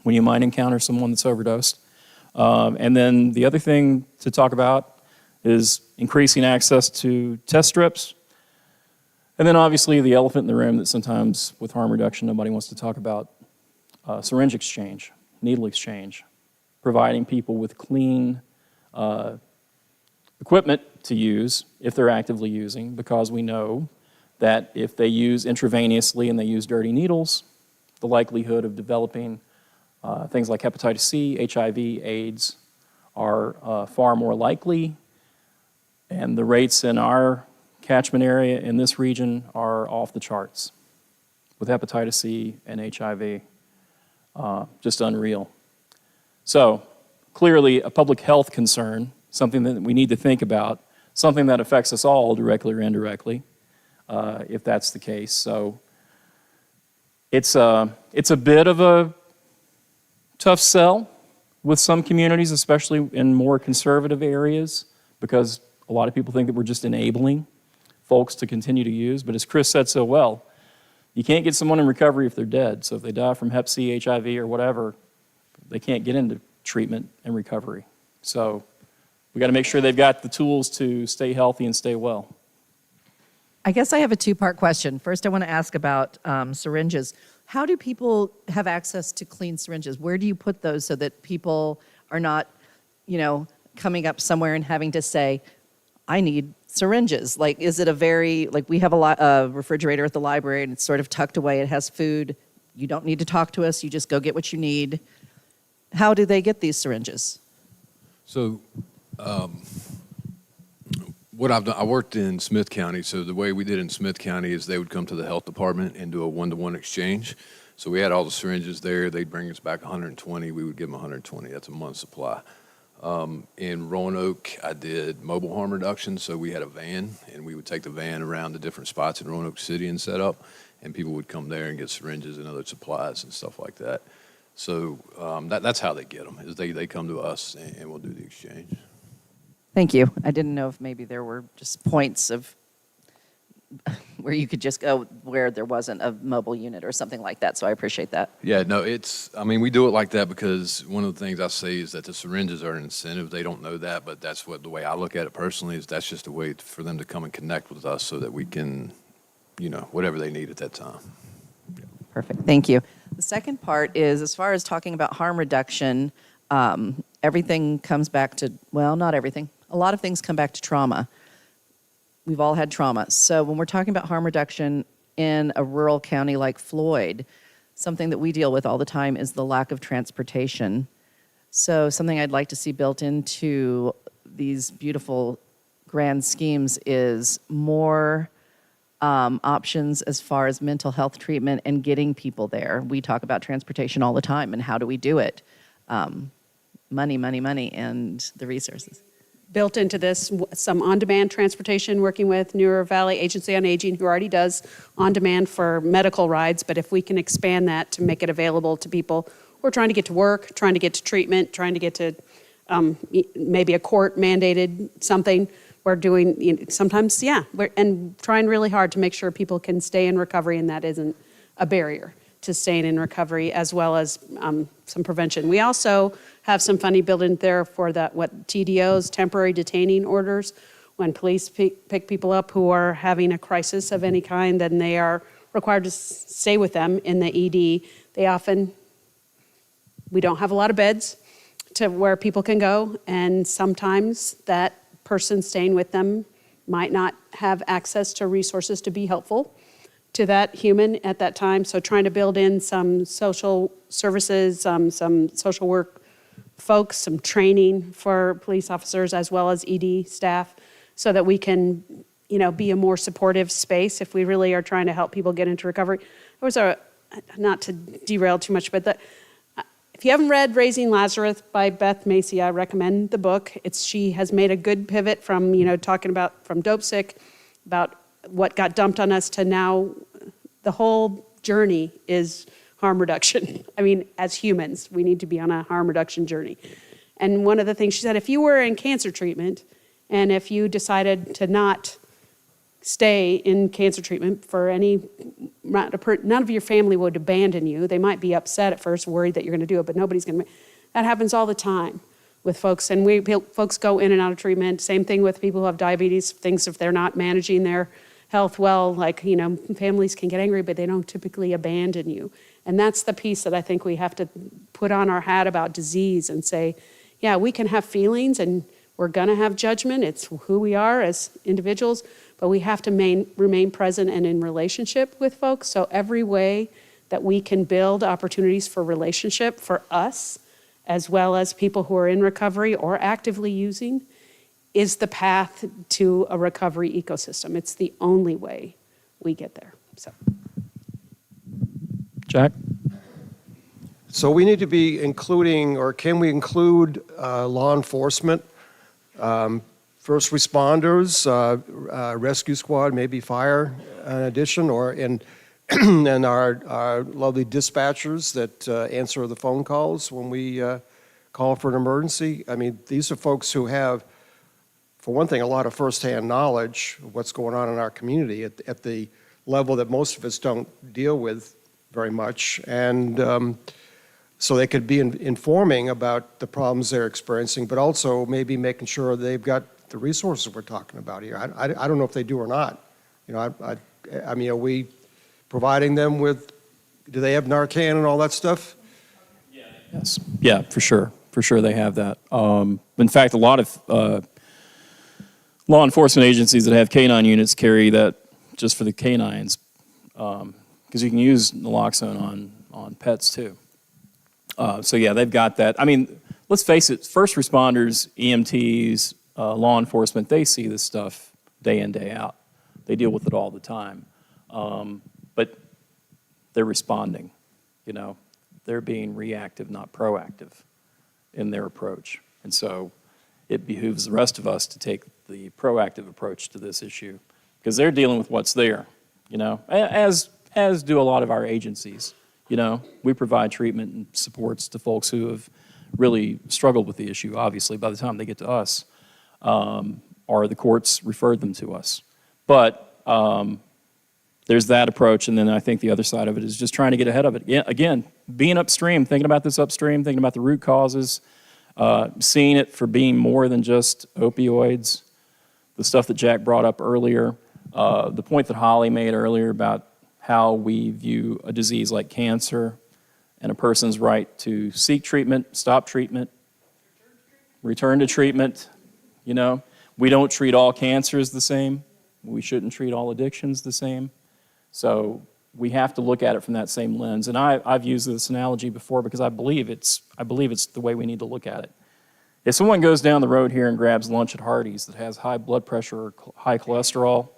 when you might encounter someone that's overdosed. And then the other thing to talk about is increasing access to test strips. And then obviously the elephant in the room that sometimes with harm reduction nobody wants to talk about, syringe exchange, needle exchange, providing people with clean equipment to use if they're actively using, because we know that if they use intravenously and they use dirty needles, the likelihood of developing things like hepatitis C, HIV, AIDS are far more likely, and the rates in our catchment area in this region are off the charts with hepatitis C and HIV, just unreal. So clearly a public health concern, something that we need to think about, something that affects us all directly or indirectly, if that's the case. So it's a bit of a tough sell with some communities, especially in more conservative areas, because a lot of people think that we're just enabling folks to continue to use. But as Chris said so well, you can't get someone in recovery if they're dead. So if they die from hep C, HIV, or whatever, they can't get into treatment and recovery. So we got to make sure they've got the tools to stay healthy and stay well. I guess I have a two-part question. First, I want to ask about syringes. How do people have access to clean syringes? Where do you put those so that people are not, coming up somewhere and having to say, I need syringes? Like, is it we have a refrigerator at the library and it's sort of tucked away. It has food. You don't need to talk to us. You just go get what you need. How do they get these syringes? So, what I've done, I worked in Smith County, so the way we did in Smith County is they would come to the health department and do a one-to-one exchange. So we had all the syringes there. They'd bring us back 120. We would give them 120. That's a month's supply. In Roanoke, I did mobile harm reduction, so we had a van, and we would take the van around the different spots in Roanoke City and set up, and people would come there and get syringes and other supplies and stuff like that. So that's how they get them, is they come to us and we'll do the exchange. Thank you. I didn't know if maybe there were just points of where you could just go where there wasn't a mobile unit or something like that, so I appreciate that. Yeah, no, we do it like that because one of the things I say is that the syringes are an incentive. They don't know that, but that's the way I look at it personally, is that's just a way for them to come and connect with us so that we can, whatever they need at that time. Perfect. Thank you. The second part is, as far as talking about harm reduction, everything comes back to, well, not everything. A lot of things come back to trauma. We've all had trauma. So when we're talking about harm reduction in a rural county like Floyd, something that we deal with all the time is the lack of transportation. So something I'd like to see built into these beautiful grand schemes is more options as far as mental health treatment and getting people there. We talk about transportation all the time, and how do we do it? Money, money, money, and the resources. Built into this, some on-demand transportation, working with New River Valley Agency on Aging, who already does on-demand for medical rides, but if we can expand that to make it available to people who are trying to get to work, trying to get to treatment, trying to get to maybe a court-mandated something, we're doing, sometimes, and trying really hard to make sure people can stay in recovery, and that isn't a barrier to staying in recovery, as well as some prevention. We also have some funding built in there for what TDOs, temporary detaining orders. When police pick people up who are having a crisis of any kind, then they are required to stay with them in the ED. We don't have a lot of beds to where people can go, and sometimes that person staying with them might not have access to resources to be helpful to that human at that time. So trying to build in some social services, some social work folks, some training for police officers as well as ED staff, so that we can, be a more supportive space if we really are trying to help people get into recovery. There was not to derail too much, but if you haven't read Raising Lazarus by Beth Macy, I recommend the book. She has made a good pivot from, talking about from dope sick, about what got dumped on us, to now the whole journey is harm reduction. I mean, as humans, we need to be on a harm reduction journey. And one of the things she said, if you were in cancer treatment and if you decided to not stay in cancer treatment for none of your family would abandon you. They might be upset at first, worried that you're going to do it, but nobody's going to. That happens all the time with folks, and folks go in and out of treatment. Same thing with people who have diabetes, things if they're not managing their health well, families can get angry, but they don't typically abandon you. And that's the piece that I think we have to put on our hat about disease and say, yeah, we can have feelings and we're going to have judgment. It's who we are as individuals, but we have to remain present and in relationship with folks. So every way that we can build opportunities for relationship for us, as well as people who are in recovery or actively using, is the path to a recovery ecosystem. It's the only way we get there. So, Jack? So we need to be including, or can we include law enforcement, first responders, rescue squad, maybe fire in addition, and our lovely dispatchers that answer the phone calls when we call for an emergency? I mean, these are folks who have, for one thing, a lot of firsthand knowledge of what's going on in our community at the level that most of us don't deal with very much. And so they could be informing about the problems they're experiencing, but also maybe making sure they've got the resources we're talking about here. I don't know if they do or not. I mean, are we providing them with, do they have Narcan and all that stuff? Yes. Yeah, for sure. For sure they have that. In fact, a lot of law enforcement agencies that have canine units carry that just for the canines, because you can use naloxone on pets too. So yeah, they've got that. I mean, let's face it, first responders, EMTs, law enforcement, they see this stuff day in, day out. They deal with it all the time. But they're responding, They're being reactive, not proactive in their approach. And so it behooves the rest of us to take the proactive approach to this issue, because they're dealing with what's there, as do a lot of our agencies. We provide treatment and supports to folks who have really struggled with the issue, obviously, by the time they get to us, or the courts referred them to us. But there's that approach, and then I think the other side of it is just trying to get ahead of it. Again, being upstream, thinking about this upstream, thinking about the root causes, seeing it for being more than just opioids, the stuff that Jack brought up earlier, the point that Holly made earlier about how we view a disease like cancer and a person's right to seek treatment, stop treatment, return to treatment. We don't treat all cancers the same. We shouldn't treat all addictions the same. So we have to look at it from that same lens. And I've used this analogy before because I believe it's the way we need to look at it. If someone goes down the road here and grabs lunch at Hardee's that has high blood pressure or high cholesterol,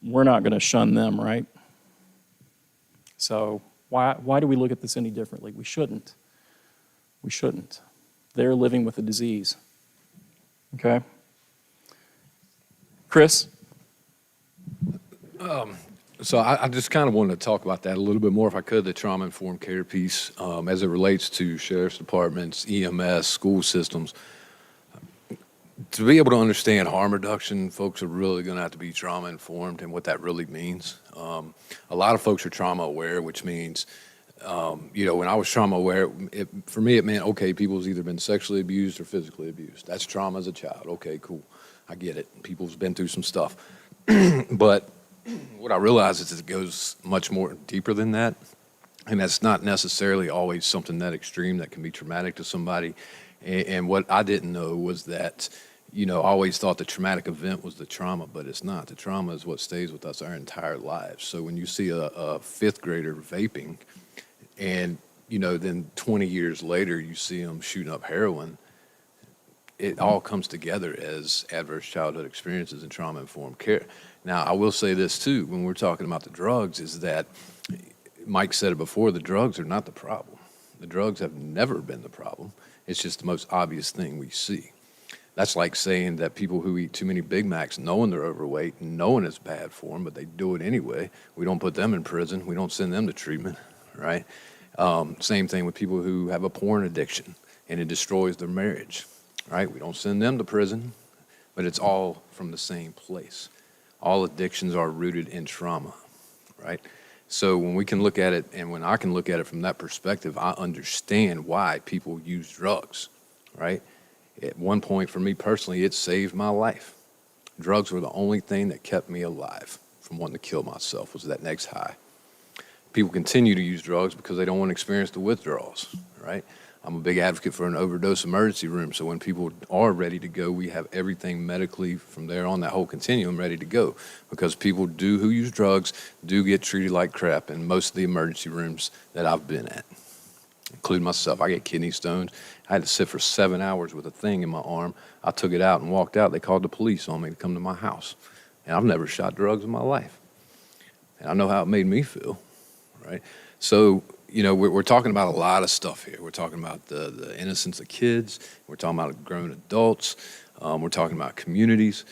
we're not going to shun them, right? So why do we look at this any differently? We shouldn't. We shouldn't. They're living with a disease. Okay? Chris? So I just kind of wanted to talk about that a little bit more, if I could, the trauma-informed care piece, as it relates to sheriff's departments, EMS, school systems. To be able to understand harm reduction, folks are really going to have to be trauma-informed and what that really means. A lot of folks are trauma-aware, which means, when I was trauma-aware, for me it meant, okay, people's either been sexually abused or physically abused. That's trauma as a child. Okay, cool. I get it. People's been through some stuff. But what I realize is it goes much more deeper than that. And that's not necessarily always something that extreme that can be traumatic to somebody. And what I didn't know was that, I always thought the traumatic event was the trauma, but it's not. The trauma is what stays with us our entire lives. So when you see a fifth grader vaping and, then 20 years later you see them shooting up heroin, it all comes together as adverse childhood experiences and trauma-informed care. Now, I will say this too, when we're talking about the drugs, is that Mike said it before, the drugs are not the problem. The drugs have never been the problem. It's just the most obvious thing we see. That's like saying that people who eat too many Big Macs, knowing they're overweight, knowing it's bad for them, but they do it anyway. We don't put them in prison. We don't send them to treatment, right? Same thing with people who have a porn addiction and it destroys their marriage, right? We don't send them to prison, but it's all from the same place. All addictions are rooted in trauma, right? So when we can look at it, and when I can look at it from that perspective, I understand why people use drugs, right? At one point, for me personally, it saved my life. Drugs were the only thing that kept me alive from wanting to kill myself, was that next high. People continue to use drugs because they don't want to experience the withdrawals, right? I'm a big advocate for an overdose emergency room, so when people are ready to go, we have everything medically from there on, that whole continuum, ready to go. Because people who use drugs do get treated like crap in most of the emergency rooms that I've been at, including myself. I get kidney stones. I had to sit for 7 hours with a thing in my arm. I took it out and walked out. They called the police on me to come to my house. And I've never shot drugs in my life. And I know how it made me feel, right? So, we're talking about a lot of stuff here. We're talking about the innocence of kids. We're talking about grown adults. We're talking about communities.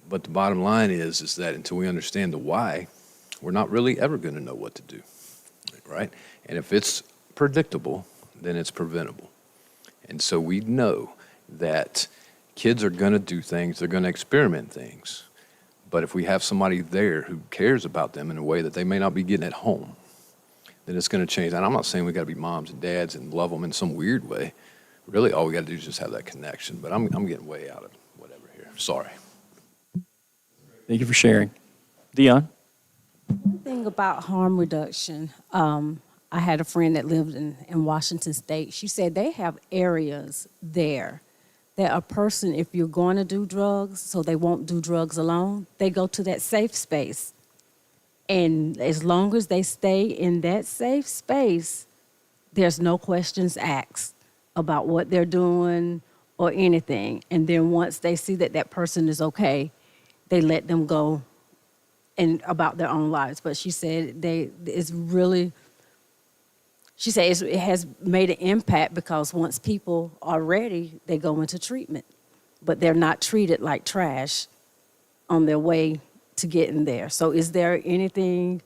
But the bottom line is that until we understand the why, we're not really ever going to know what to do, right? And if it's predictable, then it's preventable. And so we know that kids are going to do things. They're going to experiment things. But if we have somebody there who cares about them in a way that they may not be getting at home, then it's going to change. And I'm not saying we got to be moms and dads and love them in some weird way. Really, all we got to do is just have that connection. But I'm getting way out of whatever here. Sorry. Thank you for sharing. Dion? One thing about harm reduction, I had a friend that lived in Washington State. She said they have areas there that a person, if you're going to do drugs, so they won't do drugs alone, they go to that safe space. And as long as they stay in that safe space, there's no questions asked about what they're doing or anything. And then once they see that that person is okay, they let them go and about their own lives. But she said it's really she says it has made an impact because once people are ready, they go into treatment, but they're not treated like trash on their way to getting there. So is there anything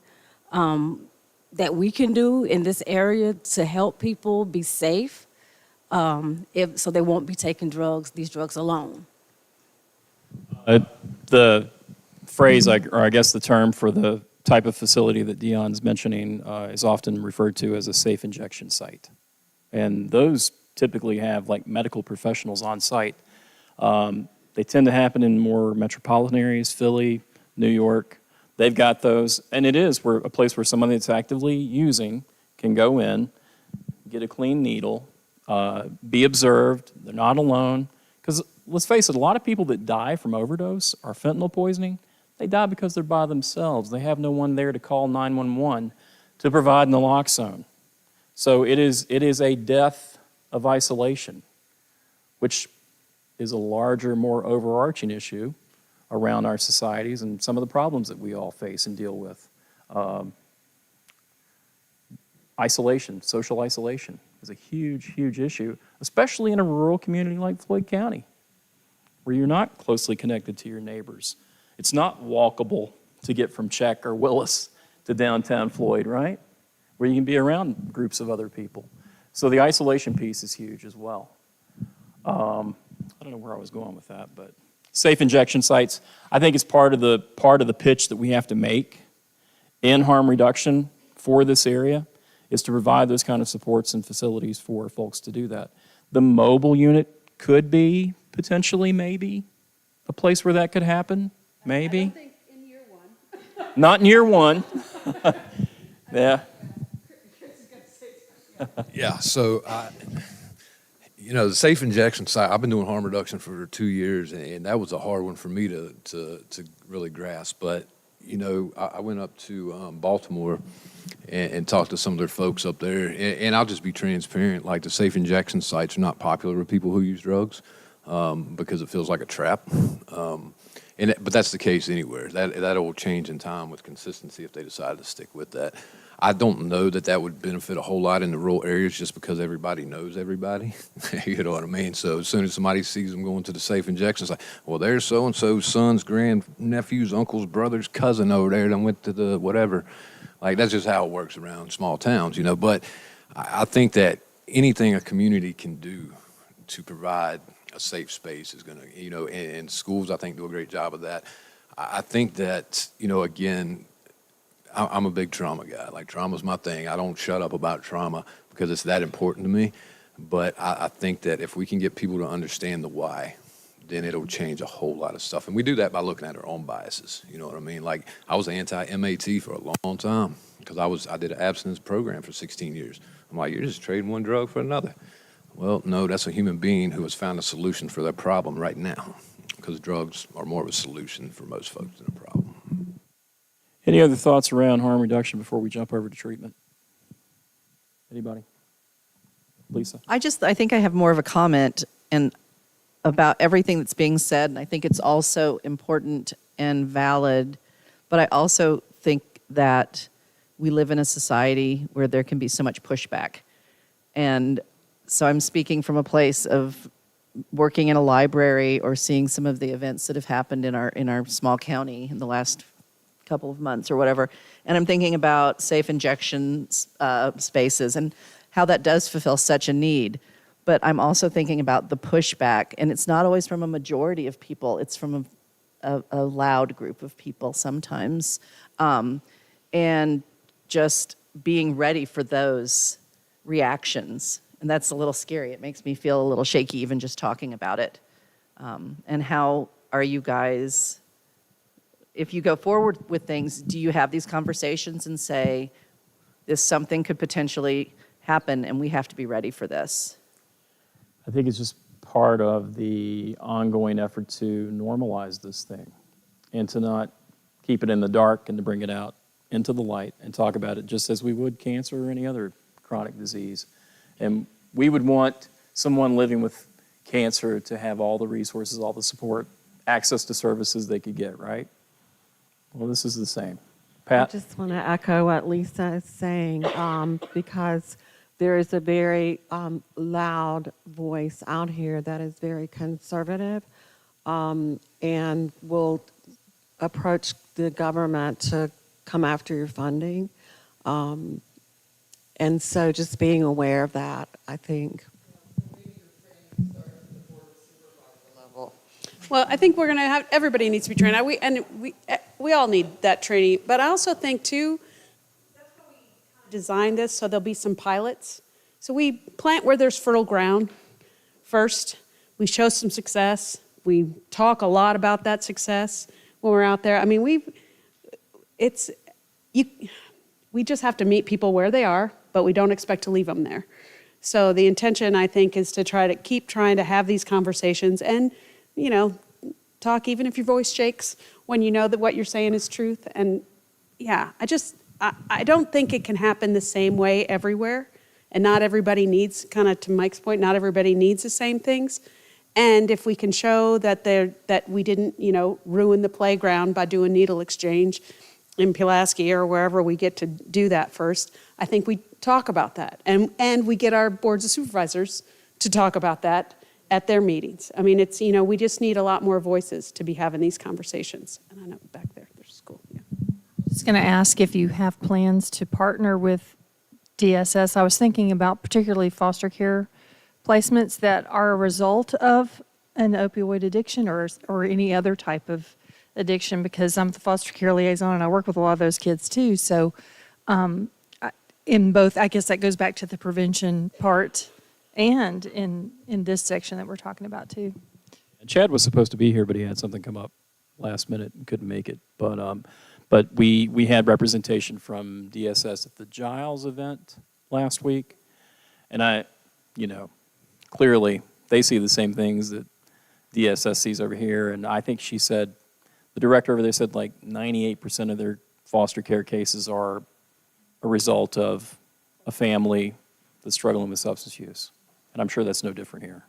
that we can do in this area to help people be safe, so they won't be taking these drugs alone? The phrase, or I guess the term for the type of facility that Dion's mentioning is often referred to as a safe injection site. And those typically have like medical professionals on site. They tend to happen in more metropolitan areas, Philly, New York. They've got those, and it is a place where someone that's actively using can go in, get a clean needle, be observed. They're not alone. Because let's face it, a lot of people that die from overdose or fentanyl poisoning, they die because they're by themselves. They have no one there to call 911 to provide naloxone. So it is a death of isolation, which is a larger, more overarching issue around our societies and some of the problems that we all face and deal with. Isolation, social isolation is a huge, huge issue, especially in a rural community like Floyd County, where you're not closely connected to your neighbors. It's not walkable to get from Czech or Willis to downtown Floyd, right? Where you can be around groups of other people. So the isolation piece is huge as well. I don't know where I was going with that, but safe injection sites, I think is part of the pitch that we have to make in harm reduction for this area, is to provide those kind of supports and facilities for folks to do that. The mobile unit could be potentially maybe a place where that could happen, maybe. I don't think in year one. Not in year one. Yeah. Yeah, so, the safe injection site, I've been doing harm reduction for 2 years, and that was a hard one for me to really grasp. But, I went up to Baltimore and talked to some of their folks up there, and I'll just be transparent. Like, the safe injection sites are not popular with people who use drugs because it feels like a trap. But that's the case anywhere. That will change in time with consistency if they decide to stick with that. I don't know that would benefit a whole lot in the rural areas just because everybody knows everybody. You know what I mean? So as soon as somebody sees them going to the safe injection, it's like, well, there's so-and-so's son's grandnephew's uncle's brother's cousin over there that went to the whatever. Like, that's just how it works around small towns, But I think that anything a community can do to provide a safe space is going to, and schools, I think, do a great job of that. I think that, again, I'm a big trauma guy. Like, trauma's my thing. I don't shut up about trauma because it's that important to me. But I think that if we can get people to understand the why, then it'll change a whole lot of stuff. And we do that by looking at our own biases. You know what I mean? Like, I was anti-MAT for a long time because I did an abstinence program for 16 years. I'm like, you're just trading one drug for another. Well, no, that's a human being who has found a solution for their problem right now, because drugs are more of a solution for most folks than a problem. Any other thoughts around harm reduction before we jump over to treatment? Anybody? Lisa? I think I have more of a comment about everything that's being said, and I think it's also important and valid, but I also think that we live in a society where there can be so much pushback. And so I'm speaking from a place of working in a library or seeing some of the events that have happened in our small county in the last couple of months or whatever. And I'm thinking about safe injection spaces and how that does fulfill such a need. But I'm also thinking about the pushback, and it's not always from a majority of people. It's from a loud group of people sometimes. And just being ready for those reactions. And that's a little scary. It makes me feel a little shaky even just talking about it. And how are you guys, if you go forward with things, do you have these conversations and say, something could potentially happen and we have to be ready for this? I think it's just part of the ongoing effort to normalize this thing and to not keep it in the dark and to bring it out into the light and talk about it just as we would cancer or any other chronic disease. And we would want someone living with cancer to have all the resources, all the support, access to services they could get, right? Well, this is the same. Pat? I just want to echo what Lisa is saying, because there is a very loud voice out here that is very conservative and will approach the government to come after your funding. And so just being aware of that, I think. Well, I think we're going to have, everybody needs to be trained. We all need that training. But I also think, too, that's how we design this, so there'll be some pilots. So we plant where there's fertile ground first. We show some success. We talk a lot about that success when we're out there. I mean, we just have to meet people where they are, but we don't expect to leave them there. So the intention, I think, is to try to keep trying to have these conversations and, you know, talk even if your voice shakes when you know that what you're saying is truth. And yeah, I don't think it can happen the same way everywhere. And not everybody needs, kind of to Mike's point, not everybody needs the same things. And if we can show that we didn't, you know, ruin the playground by doing needle exchange in Pulaski or wherever we get to do that first, I think we talk about that. And we get our boards of supervisors to talk about that at their meetings. I mean, it's, you know, we just need a lot more voices to be having these conversations. And I know back there's school. Yeah. Just going to ask if you have plans to partner with DSS. I was thinking about particularly foster care placements that are a result of an opioid addiction or any other type of addiction, because I'm the foster care liaison and I work with a lot of those kids too. So in both, I guess that goes back to the prevention part and in this section that we're talking about too. And Chad was supposed to be here, but he had something come up last minute and couldn't make it. But we had representation from DSS at the Giles event last week, and clearly they see the same things that DSS sees over here. And I think she said, the director over there said like 98% of their foster care cases are a result of a family that's struggling with substance use. And I'm sure that's no different here.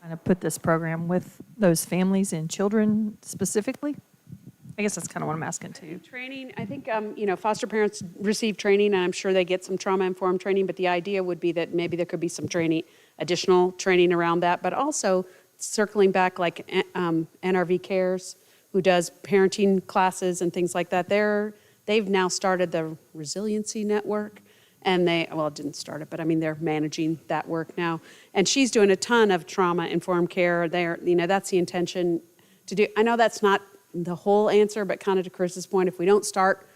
Kind of put this program with those families and children specifically? I guess that's kind of what I'm asking too. Training, I think, foster parents receive training, and I'm sure they get some trauma-informed training, but the idea would be that maybe there could be some training, additional training around that, but also circling back like NRV Cares, who does parenting classes and things like that. They've now started the Resiliency Network, and it didn't start it, but I mean, they're managing that work now. And she's doing a ton of trauma-informed care. That's the intention to do. I know that's not the whole answer, but kind of to Chris's point, if we don't start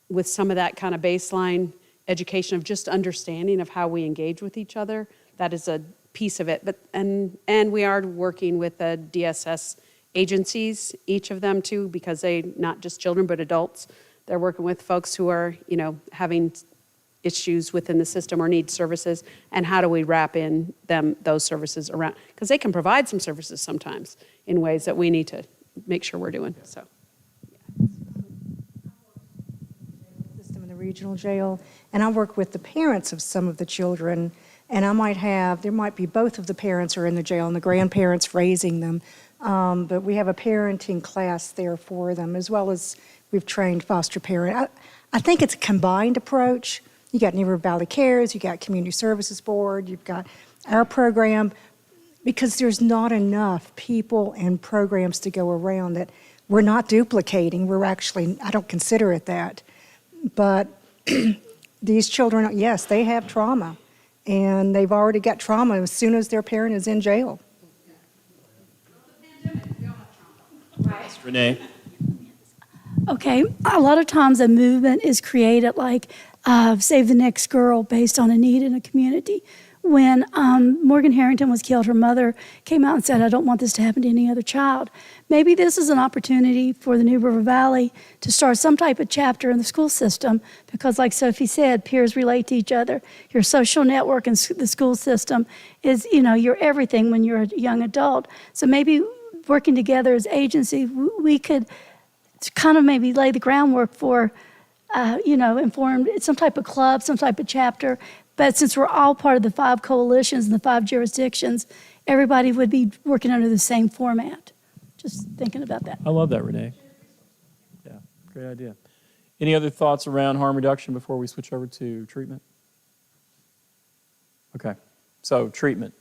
with some of that kind of baseline education of just understanding of how we engage with each other, that is a piece of it. But and we are working with the DSS agencies, each of them too, because they, not just children, but adults. They're working with folks who are, having issues within the system or need services, and how do we wrap in those services around, because they can provide some services sometimes in ways that we need to make sure we're doing. So, System in the regional jail, and I work with the parents of some of the children, and there might be both of the parents are in the jail and the grandparents raising them, but we have a parenting class there for them, as well as we've trained foster parent. I think it's a combined approach. You got New River Valley Cares, you got Community Services Board, you've got our program, because there's not enough people and programs to go around that we're not duplicating. We're actually, I don't consider it that. But these children, yes, they have trauma, and they've already got trauma as soon as their parent is in jail. Renee? Okay, a lot of times a movement is created like Save the Next Girl based on a need in a community. When Morgan Harrington was killed, her mother came out and said, I don't want this to happen to any other child. Maybe this is an opportunity for the New River Valley to start some type of chapter in the school system, because like Sophie said, peers relate to each other. Your social network and the school system is, you're everything when you're a young adult. So maybe working together as agency, we could kind of maybe lay the groundwork for, informed, some type of club, some type of chapter. But since we're all part of the 5 coalitions and the 5 jurisdictions, everybody would be working under the same format. Just thinking about that. I love that, Renee. Yeah, great idea. Any other thoughts around harm reduction before we switch over to treatment? Okay, so treatment.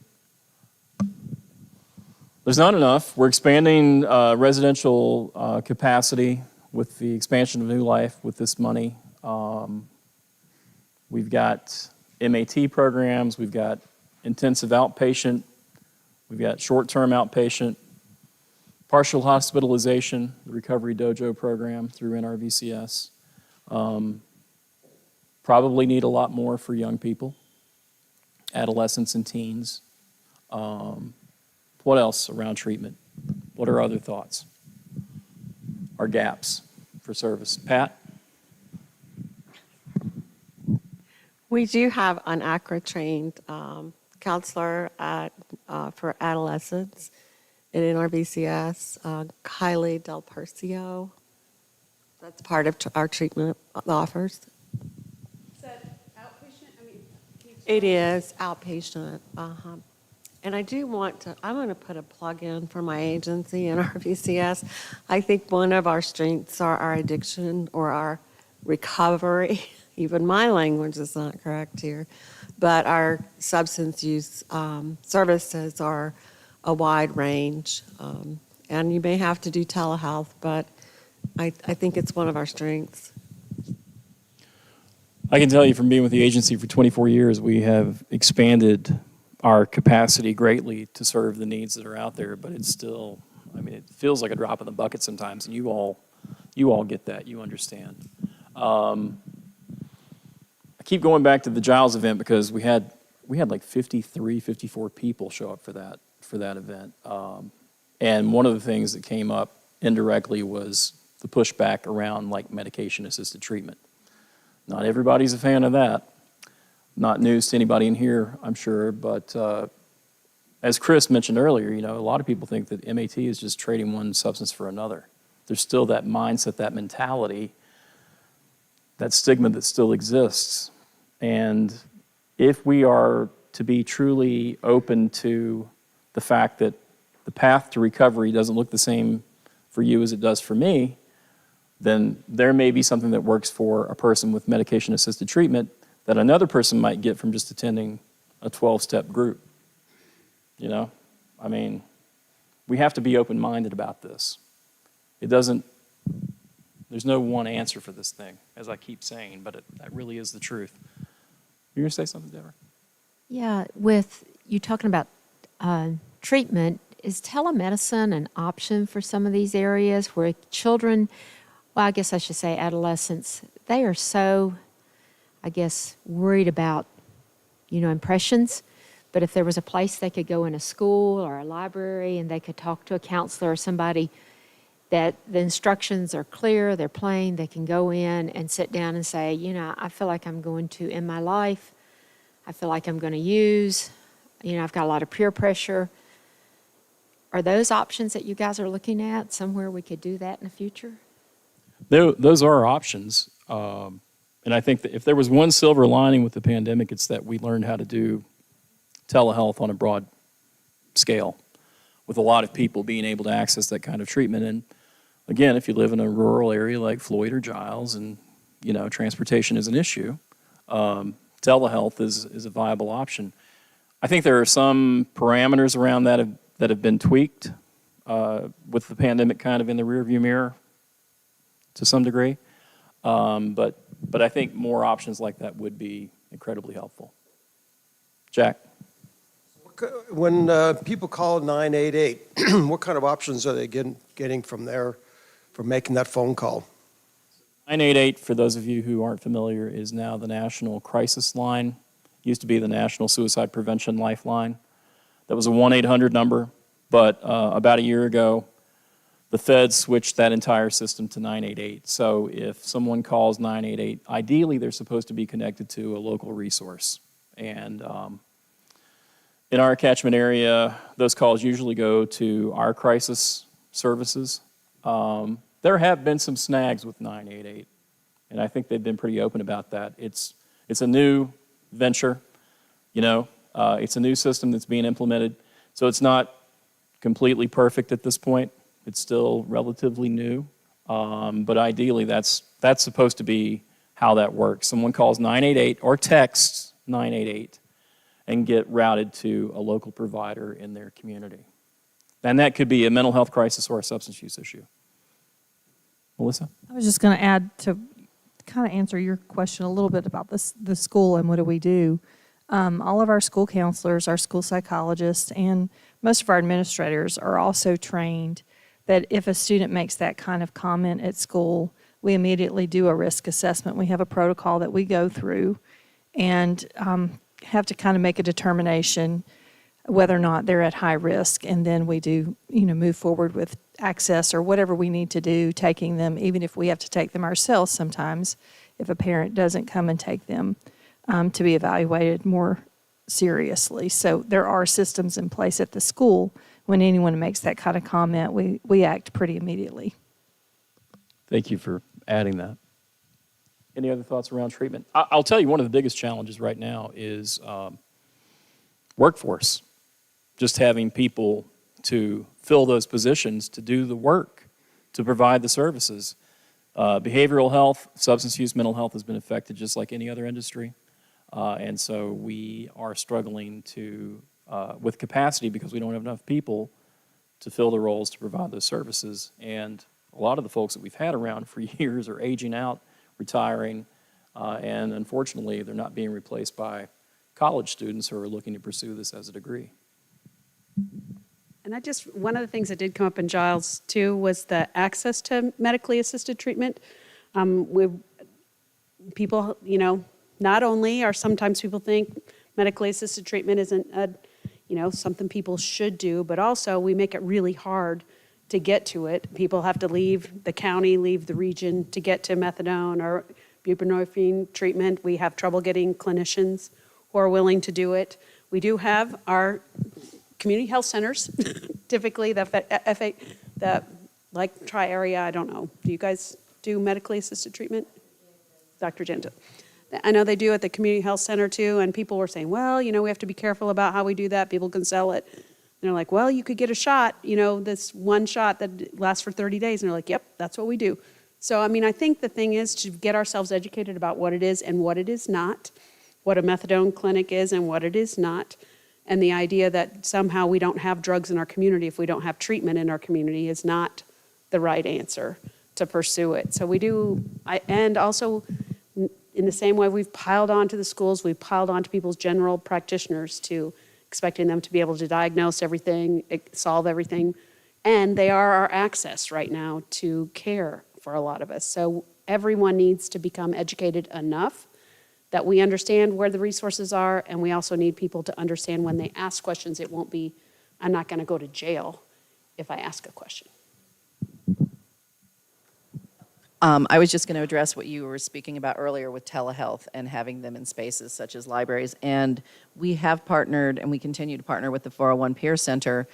There's not enough. We're expanding residential capacity with the expansion of New Life with this money. We've got MAT programs, we've got intensive outpatient, we've got short-term outpatient, partial hospitalization, the Recovery Dojo program through NRVCS. Probably need a lot more for young people, adolescents and teens. What else around treatment? What are other thoughts? Or gaps for service? Pat? We do have an ACRA-trained counselor for adolescents in NRVCS, Kylie Del Percio. That's part of our treatment offers. Is that outpatient? I mean, It is outpatient. And I do want to, I'm going to put a plug in for my agency, NRVCS. I think one of our strengths are our addiction or our recovery. Even my language is not correct here. But our substance use services are a wide range. And you may have to do telehealth, but I think it's one of our strengths. I can tell you from being with the agency for 24 years, we have expanded our capacity greatly to serve the needs that are out there, but it's still, I mean, it feels like a drop in the bucket sometimes, and you all get that, you understand. I keep going back to the Giles event because we had like 53, 54 people show up for that event. And one of the things that came up indirectly was the pushback around like medication-assisted treatment. Not everybody's a fan of that. Not news to anybody in here, I'm sure, but as Chris mentioned earlier, you know, a lot of people think that MAT is just trading one substance for another. There's still that mindset, that mentality, that stigma that still exists. And if we are to be truly open to the fact that the path to recovery doesn't look the same for you as it does for me, then there may be something that works for a person with medication-assisted treatment that another person might get from just attending a 12-step group. You know, I mean, we have to be open-minded about this. There's no one answer for this thing, as I keep saying, but that really is the truth. You're going to say something, Deborah? Yeah, with you talking about treatment, is telemedicine an option for some of these areas where children, well, I guess I should say adolescents, they are so, I guess, worried about, you know, impressions. But if there was a place they could go in a school or a library and they could talk to a counselor or somebody that the instructions are clear, they're plain, they can go in and sit down and say, you know, I feel like I'm going to end my life. I feel like I'm going to use. You know, I've got a lot of peer pressure. Are those options that you guys are looking at, somewhere we could do that in the future? Those are options. And I think that if there was one silver lining with the pandemic, it's that we learned how to do telehealth on a broad scale with a lot of people being able to access that kind of treatment. And again, if you live in a rural area like Floyd or Giles and, you know, transportation is an issue, telehealth is a viable option. I think there are some parameters around that have been tweaked with the pandemic kind of in the rearview mirror to some degree. But I think more options like that would be incredibly helpful. Jack? When people call 988, what kind of options are they getting from there for making that phone call? 988, for those of you who aren't familiar, is now the National Crisis Line. Used to be the National Suicide Prevention Lifeline. That was a 1-800 number, but about a year ago, the feds switched that entire system to 988. So if someone calls 988, ideally they're supposed to be connected to a local resource. And in our catchment area, those calls usually go to our crisis services. There have been some snags with 988, and I think they've been pretty open about that. It's a new venture, you know. It's a new system that's being implemented, so it's not completely perfect at this point. It's still relatively new, but ideally that's supposed to be how that works. Someone calls 988 or texts 988, and get routed to a local provider in their community. And that could be a mental health crisis or a substance use issue. Melissa? I was just going to add to kind of answer your question a little bit about the school and what do we do. All of our school counselors, our school psychologists, and most of our administrators are also trained that if a student makes that kind of comment at school, we immediately do a risk assessment. We have a protocol that we go through and have to kind of make a determination whether or not they're at high risk, and then we do, move forward with access or whatever we need to do, taking them, even if we have to take them ourselves sometimes, if a parent doesn't come and take them, to be evaluated more seriously. So there are systems in place at the school. When anyone makes that kind of comment, we act pretty immediately. Thank you for adding that. Any other thoughts around treatment? I'll tell you, one of the biggest challenges right now is workforce. Just having people to fill those positions, to do the work, to provide the services. Behavioral health, substance use, mental health has been affected just like any other industry. And so we are struggling with capacity because we don't have enough people to fill the roles to provide those services. And a lot of the folks that we've had around for years are aging out, retiring, and unfortunately they're not being replaced by college students who are looking to pursue this as a degree. And one of the things that did come up in Giles too was the access to medically assisted treatment. People, not only are sometimes people think medically assisted treatment isn't something people should do, but also we make it really hard to get to it. People have to leave the county, leave the region to get to methadone or buprenorphine treatment. We have trouble getting clinicians who are willing to do it. We do have our community health centers, typically like Tri-Area, I don't know. Do you guys do medically assisted treatment? Dr. Gento. I know they do at the community health center too, and people were saying, well, we have to be careful about how we do that. People can sell it. And they're like, well, you could get a shot, this one shot that lasts for 30 days. And they're like, yep, that's what we do. So, I think the thing is to get ourselves educated about what it is and what it is not, what a methadone clinic is and what it is not. And the idea that somehow we don't have drugs in our community if we don't have treatment in our community is not the right answer to pursue it. So we do, and also in the same way we've piled on to the schools, we've piled on to people's general practitioners too, expecting them to be able to diagnose everything, solve everything. And they are our access right now to care for a lot of us. So everyone needs to become educated enough that we understand where the resources are, and we also need people to understand when they ask questions, it won't be, I'm not going to go to jail if I ask a question. I was just going to address what you were speaking about earlier with telehealth and having them in spaces such as libraries. And we have partnered, and we continue to partner with the 401 Peer Center.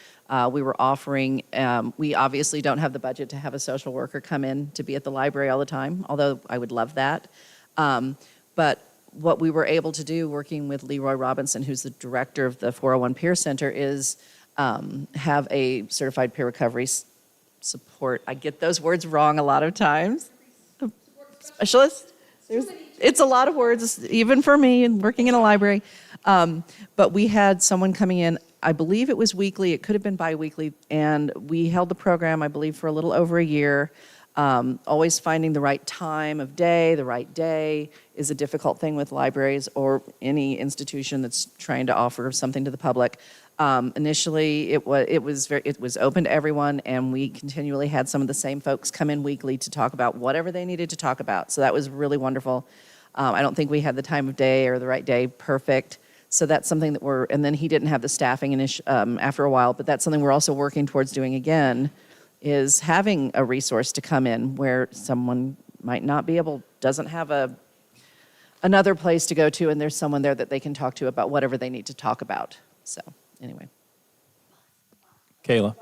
We were offering, we obviously don't have the budget to have a social worker come in to be at the library all the time, although I would love that. But what we were able to do working with Leroy Robinson, who's the director of the 401 Peer Center, is have a certified peer recovery support. I get those words wrong a lot of times. Specialist? It's a lot of words, even for me and working in a library. But we had someone coming in, I believe it was weekly, it could have been bi-weekly, and we held the program, I believe, for a little over a year. Always finding the right time of day, the right day is a difficult thing with libraries or any institution that's trying to offer something to the public. Initially, it was open to everyone, and we continually had some of the same folks come in weekly to talk about whatever they needed to talk about. So that was really wonderful. I don't think we had the time of day or the right day perfect. So that's something that and then he didn't have the staffing after a while, but that's something we're also working towards doing again, is having a resource to come in where someone might not be able, doesn't have another place to go to, and there's someone there that they can talk to about whatever they need to talk about. So anyway. Kayla.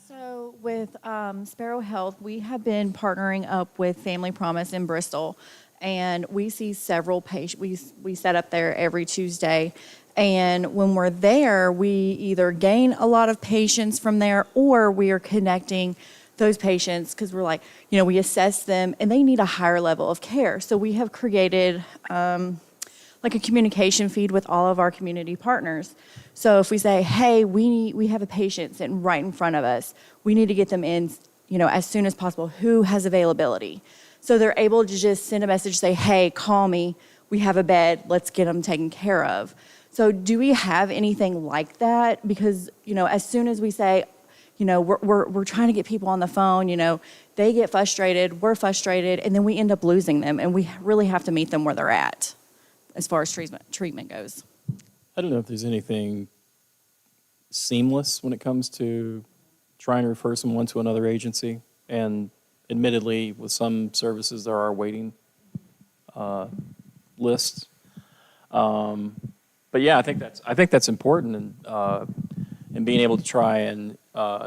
So with Sparrow Health, we have been partnering up with Family Promise in Bristol, and we see several patients. We set up there every Tuesday, and when we're there, we either gain a lot of patients from there, or we are connecting those patients because we're like, we assess them, and they need a higher level of care. So we have created like a communication feed with all of our community partners. So if we say, hey, we have a patient sitting right in front of us, we need to get them in, as soon as possible. Who has availability? So they're able to just send a message, say, hey, call me. We have a bed. Let's get them taken care of. So do we have anything like that? Because, as soon as we say, we're trying to get people on the phone, they get frustrated, we're frustrated, and then we end up losing them, and we really have to meet them where they're at as far as treatment goes. I don't know if there's anything seamless when it comes to trying to refer someone to another agency. And admittedly, with some services, there are waiting lists. But yeah, I think that's important, and being able to try and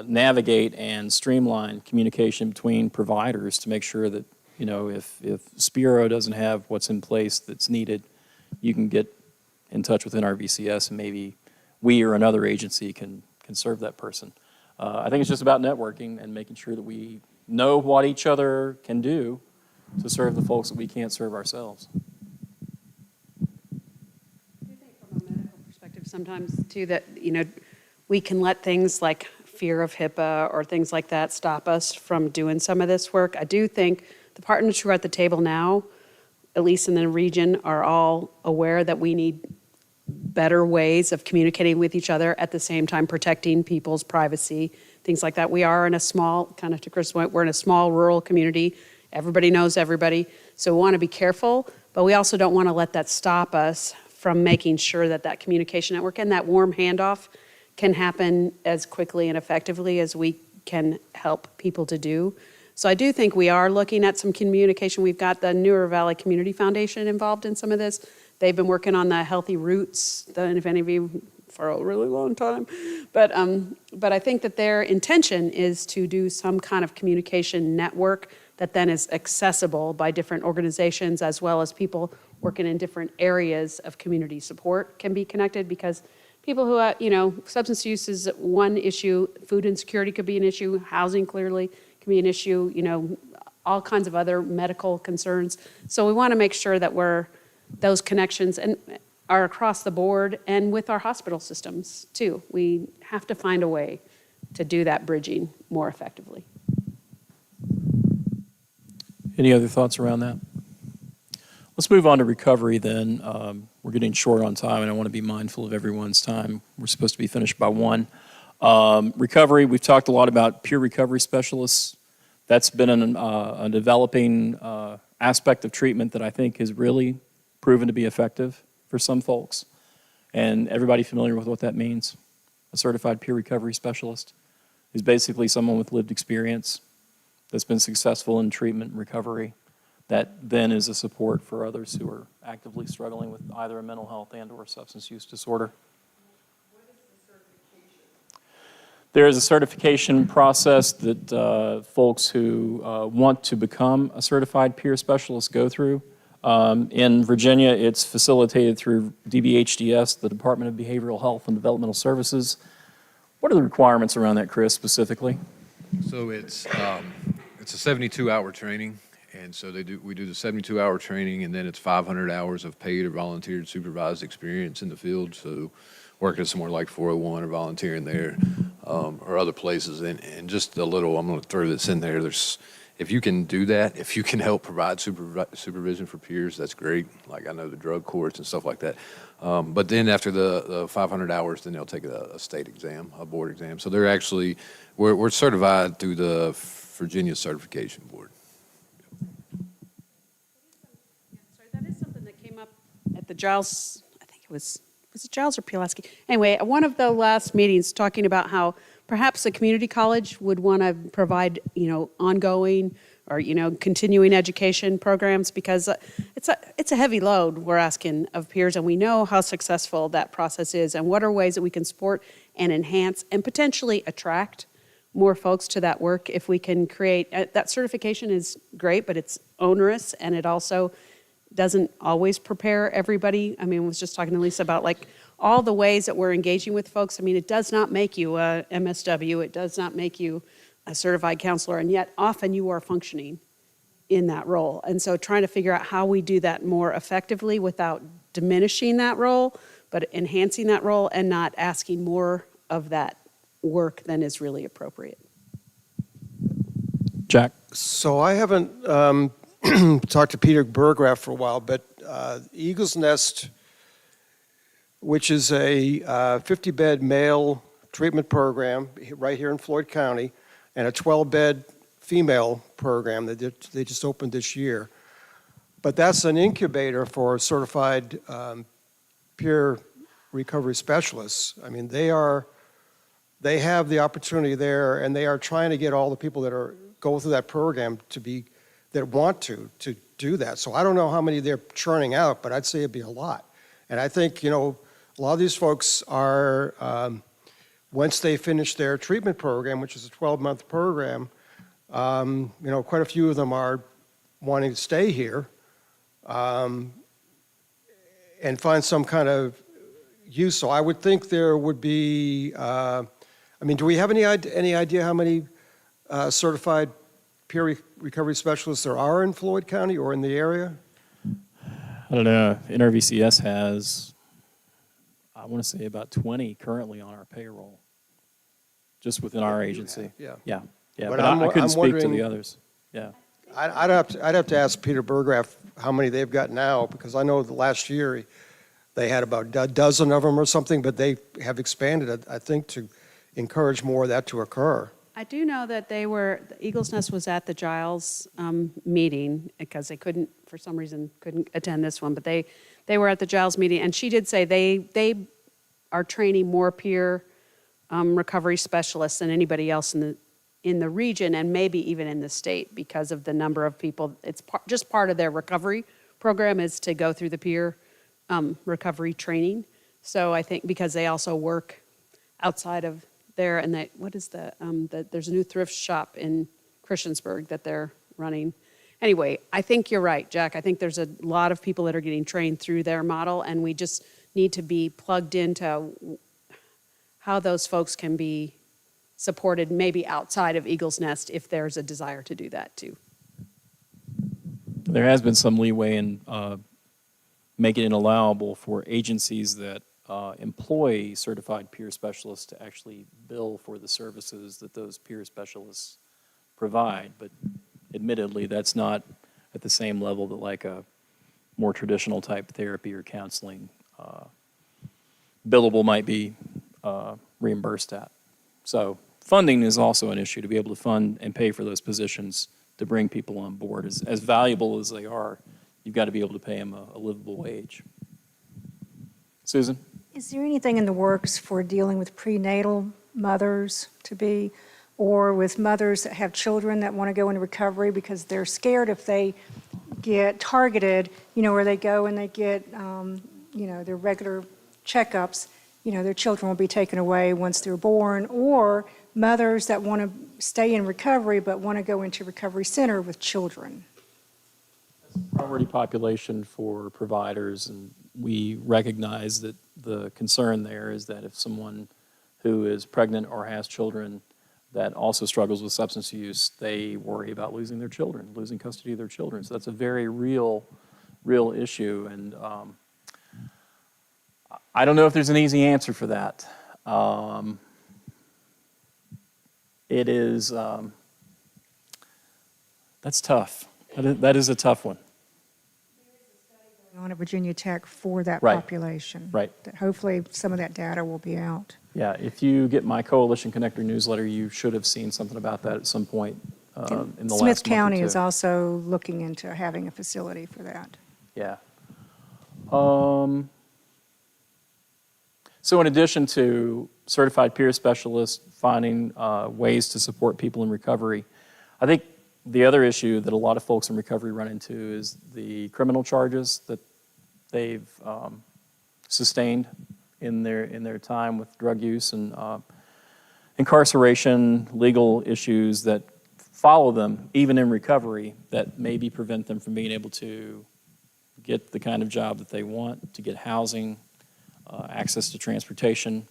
navigate and streamline communication between providers to make sure that, if Spiro doesn't have what's in place that's needed, you can get in touch with NRVCS, and maybe we or another agency can serve that person. I think it's just about networking and making sure that we know what each other can do to serve the folks that we can't serve ourselves. Perspective sometimes too that we can let things like fear of HIPAA or things like that stop us from doing some of this work. I do think the partners who are at the table now, at least in the region, are all aware that we need better ways of communicating with each other at the same time protecting people's privacy, things like that. We are in a small, kind of to Chris' point, we're in a small rural community. Everybody knows everybody. So we want to be careful, but we also don't want to let that stop us from making sure that that communication network and that warm handoff can happen as quickly and effectively as we can help people to do. So I do think we are looking at some communication. We've got the New River Valley Community Foundation involved in some of this. They've been working on the Healthy Roots, if any of you, for a really long time. But I think that their intention is to do some kind of communication network that then is accessible by different organizations as well as people working in different areas of community support can be connected, because people who, substance use is one issue, food insecurity could be an issue, housing clearly can be an issue, all kinds of other medical concerns. So we want to make sure that those connections are across the board and with our hospital systems too. We have to find a way to do that bridging more effectively. Any other thoughts around that? Let's move on to recovery then. We're getting short on time, and I want to be mindful of everyone's time. We're supposed to be finished by 1. Recovery, we've talked a lot about peer recovery specialists. That's been a developing aspect of treatment that I think has really proven to be effective for some folks. And everybody familiar with what that means? A certified peer recovery specialist is basically someone with lived experience that's been successful in treatment and recovery, that then is a support for others who are actively struggling with either a mental health and or substance use disorder. What is the certification? There is a certification process that folks who want to become a certified peer specialist go through. In Virginia, it's facilitated through DBHDS, the Department of Behavioral Health and Developmental Services. What are the requirements around that, Chris, specifically? So it's a 72-hour training, and so we do the 72-hour training, and then it's 500 hours of paid or volunteered supervised experience in the field. So working somewhere like 401 or volunteering there, or other places, and just a little. I'm going to throw this in there. If you can do that, if you can help provide supervision for peers, that's great. Like I know the drug courts and stuff like that. But then after the 500 hours, then they'll take a state exam, a board exam. So they're actually, we're certified through the Virginia Certification Board. Sorry, that is something that came up at the Giles, I think it was it Giles or Pulaski? Anyway, at one of the last meetings talking about how perhaps a community college would want to provide, ongoing or, continuing education programs, because it's a heavy load we're asking of peers, and we know how successful that process is, and what are ways that we can support and enhance and potentially attract more folks to that work if we can create, that certification is great, but it's onerous, and it also doesn't always prepare everybody. I was just talking to Lisa about all the ways that we're engaging with folks. It does not make you a MSW. It does not make you a certified counselor, and yet often you are functioning in that role. And so trying to figure out how we do that more effectively without diminishing that role, but enhancing that role and not asking more of that work than is really appropriate. Jack? So I haven't talked to Peter Burgraff for a while, but Eagle's Nest, which is a 50-bed male treatment program right here in Floyd County, and a 12-bed female program that they just opened this year. But that's an incubator for certified peer recovery specialists. I mean, they have the opportunity there, and they are trying to get all the people that go through that program that want to do that. So I don't know how many they're churning out, but I'd say it'd be a lot. And I think, a lot of these folks are, once they finish their treatment program, which is a 12-month program, quite a few of them are wanting to stay here and find some kind of use. So I would think there would be, do we have any idea how many certified peer recovery specialists there are in Floyd County or in the area? I don't know. NRVCS has, I want to say about 20 currently on our payroll, just within our agency. Yeah. Yeah. But I couldn't speak to wondering- the others. Yeah. I'd have to ask Peter Burgraff how many they've got now, because I know the last year they had about a dozen of them or something, but they have expanded, I think, to encourage more of that to occur. I do know that the Eagle's Nest was at the Giles meeting, because they for some reason, couldn't attend this one, but they were at the Giles meeting, and she did say they are training more peer recovery specialists than anybody else in the region, and maybe even in the state, because of the number of people. It's just part of their recovery program is to go through the peer recovery training. So I think because they also work outside of there, and there's a new thrift shop in Christiansburg that they're running. Anyway, I think you're right, Jack. I think there's a lot of people that are getting trained through their model, and we just need to be plugged into how those folks can be supported, maybe outside of Eagle's Nest, if there's a desire to do that too. There has been some leeway in making it allowable for agencies that employ certified peer specialists to actually bill for the services that those peer specialists provide. But admittedly, that's not at the same level that like a more traditional type therapy or counseling billable might be reimbursed at. So funding is also an issue, to be able to fund and pay for those positions to bring people on board. As valuable as they are, you've got to be able to pay them a livable wage. Susan? Is there anything in the works for dealing with prenatal mothers or with mothers that have children that want to go into recovery because they're scared if they get targeted, where they go and they get, their regular checkups, their children will be taken away once they're born, or mothers that want to stay in recovery but want to go into recovery center with children? Priority population for providers, and we recognize that the concern there is that if someone who is pregnant or has children that also struggles with substance use, they worry about losing their children, losing custody of their children. So that's a very real issue, and I don't know if there's an easy answer for that. It is, that's tough. That is a tough one. On at Virginia Tech for that Right. population. Right. That hopefully some of that data will be out. Yeah, if you get my Coalition Connector newsletter, you should have seen something about that at some point in the last month or Smith County two. is also looking into having a facility for that. Yeah. So in addition to certified peer specialists finding ways to support people in recovery, I think the other issue that a lot of folks in recovery run into is the criminal charges that they've sustained in their time with drug use and incarceration, legal issues that follow them even in recovery that maybe prevent them from being able to get the kind of job that they want, to get housing, access to transportation.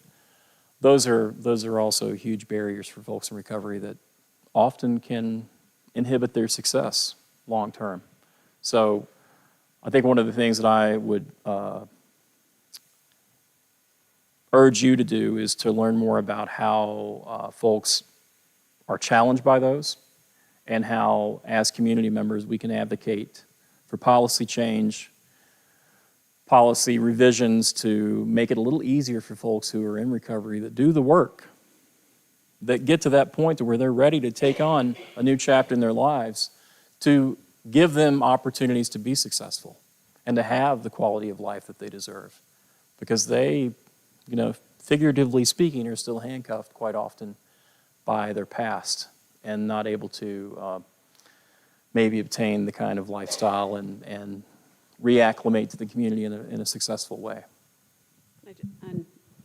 Those are also huge barriers for folks in recovery that often can inhibit their success long term. So I think one of the things that I would urge you to do is to learn more about how folks are challenged by those and how, as community members, we can advocate for policy change, policy revisions to make it a little easier for folks who are in recovery that do the work, that get to that point to where they're ready to take on a new chapter in their lives, to give them opportunities to be successful and to have the quality of life that they deserve. Because they, figuratively speaking, are still handcuffed quite often by their past and not able to maybe obtain the kind of lifestyle and reacclimate to the community in a successful way.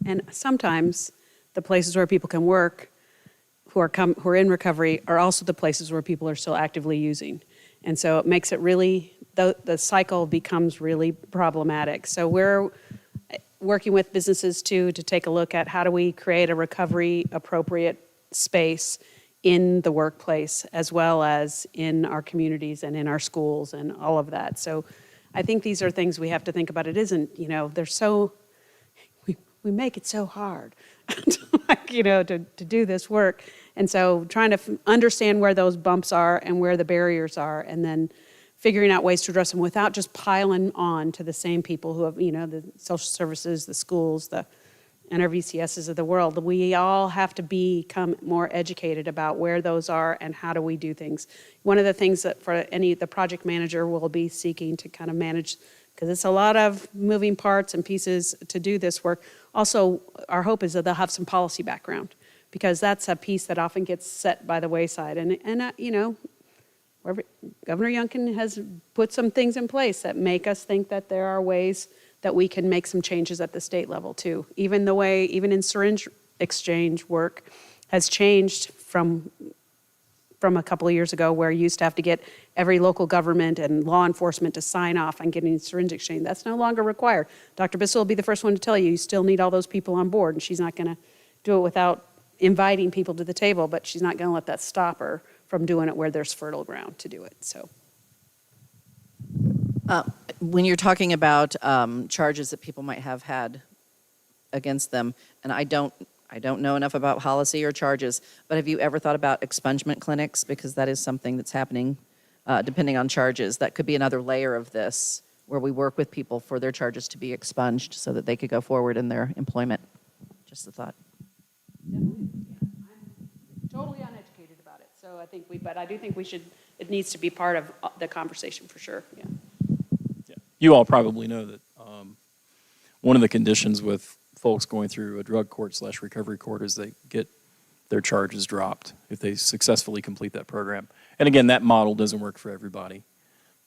And sometimes the places where people can work who are in recovery are also the places where people are still actively using. And so it makes it really, the cycle becomes really problematic. So we're working with businesses too to take a look at how do we create a recovery appropriate space in the workplace as well as in our communities and in our schools and all of that. So I think these are things we have to think about. It isn't, we make it so hard, to do this work. And so trying to understand where those bumps are and where the barriers are, and then figuring out ways to address them without just piling on to the same people who have, the social services, the schools, the NRVCSs of the world. We all have to become more educated about where those are and how do we do things. One of the things that the project manager will be seeking to kind of manage, because it's a lot of moving parts and pieces to do this work. Also, our hope is that they'll have some policy background, because that's a piece that often gets set by the wayside. And Governor Youngkin has put some things in place that make us think that there are ways that we can make some changes at the state level too. Even in syringe exchange work has changed from a couple of years ago, where you used to have to get every local government and law enforcement to sign off on getting syringe exchange. That's no longer required. Dr. Bissell will be the first one to tell you still need all those people on board, and she's not going to do it without inviting people to the table, but she's not going to let that stop her from doing it where there's fertile ground to do it. So. When you're talking about charges that people might have had against them, and I don't know enough about policy or charges, but have you ever thought about expungement clinics? Because that is something that's happening depending on charges. That could be another layer of this, where we work with people for their charges to be expunged so that they could go forward in their employment. Just a thought. Definitely. I'm totally uneducated about it. So I think but I do think it needs to be part of the conversation for sure. Yeah. You all probably know that one of the conditions with folks going through a drug court / recovery court is they get their charges dropped if they successfully complete that program. And again, that model doesn't work for everybody,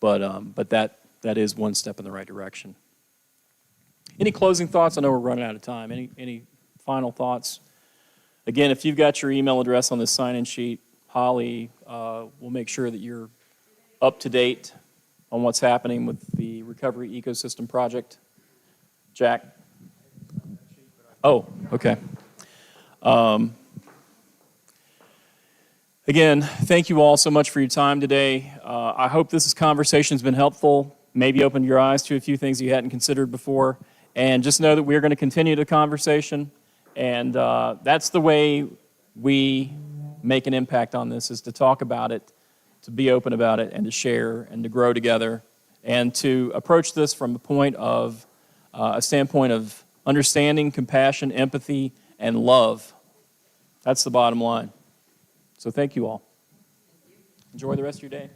but that is one step in the right direction. Any closing thoughts? I know we're running out of time. Any final thoughts? Again, if you've got your email address on this sign-in sheet, Holly will make sure that you're up to date on what's happening with the Recovery Ecosystem project. Jack? Oh, okay. Again, thank you all so much for your time today. I hope this conversation's been helpful, maybe opened your eyes to a few things you hadn't considered before. And just know that we're going to continue the conversation. And that's the way we make an impact on this, is to talk about it, to be open about it, and to share and to grow together, and to approach this from a standpoint of understanding, compassion, empathy, and love. That's the bottom line. So thank you all. Enjoy the rest of your day.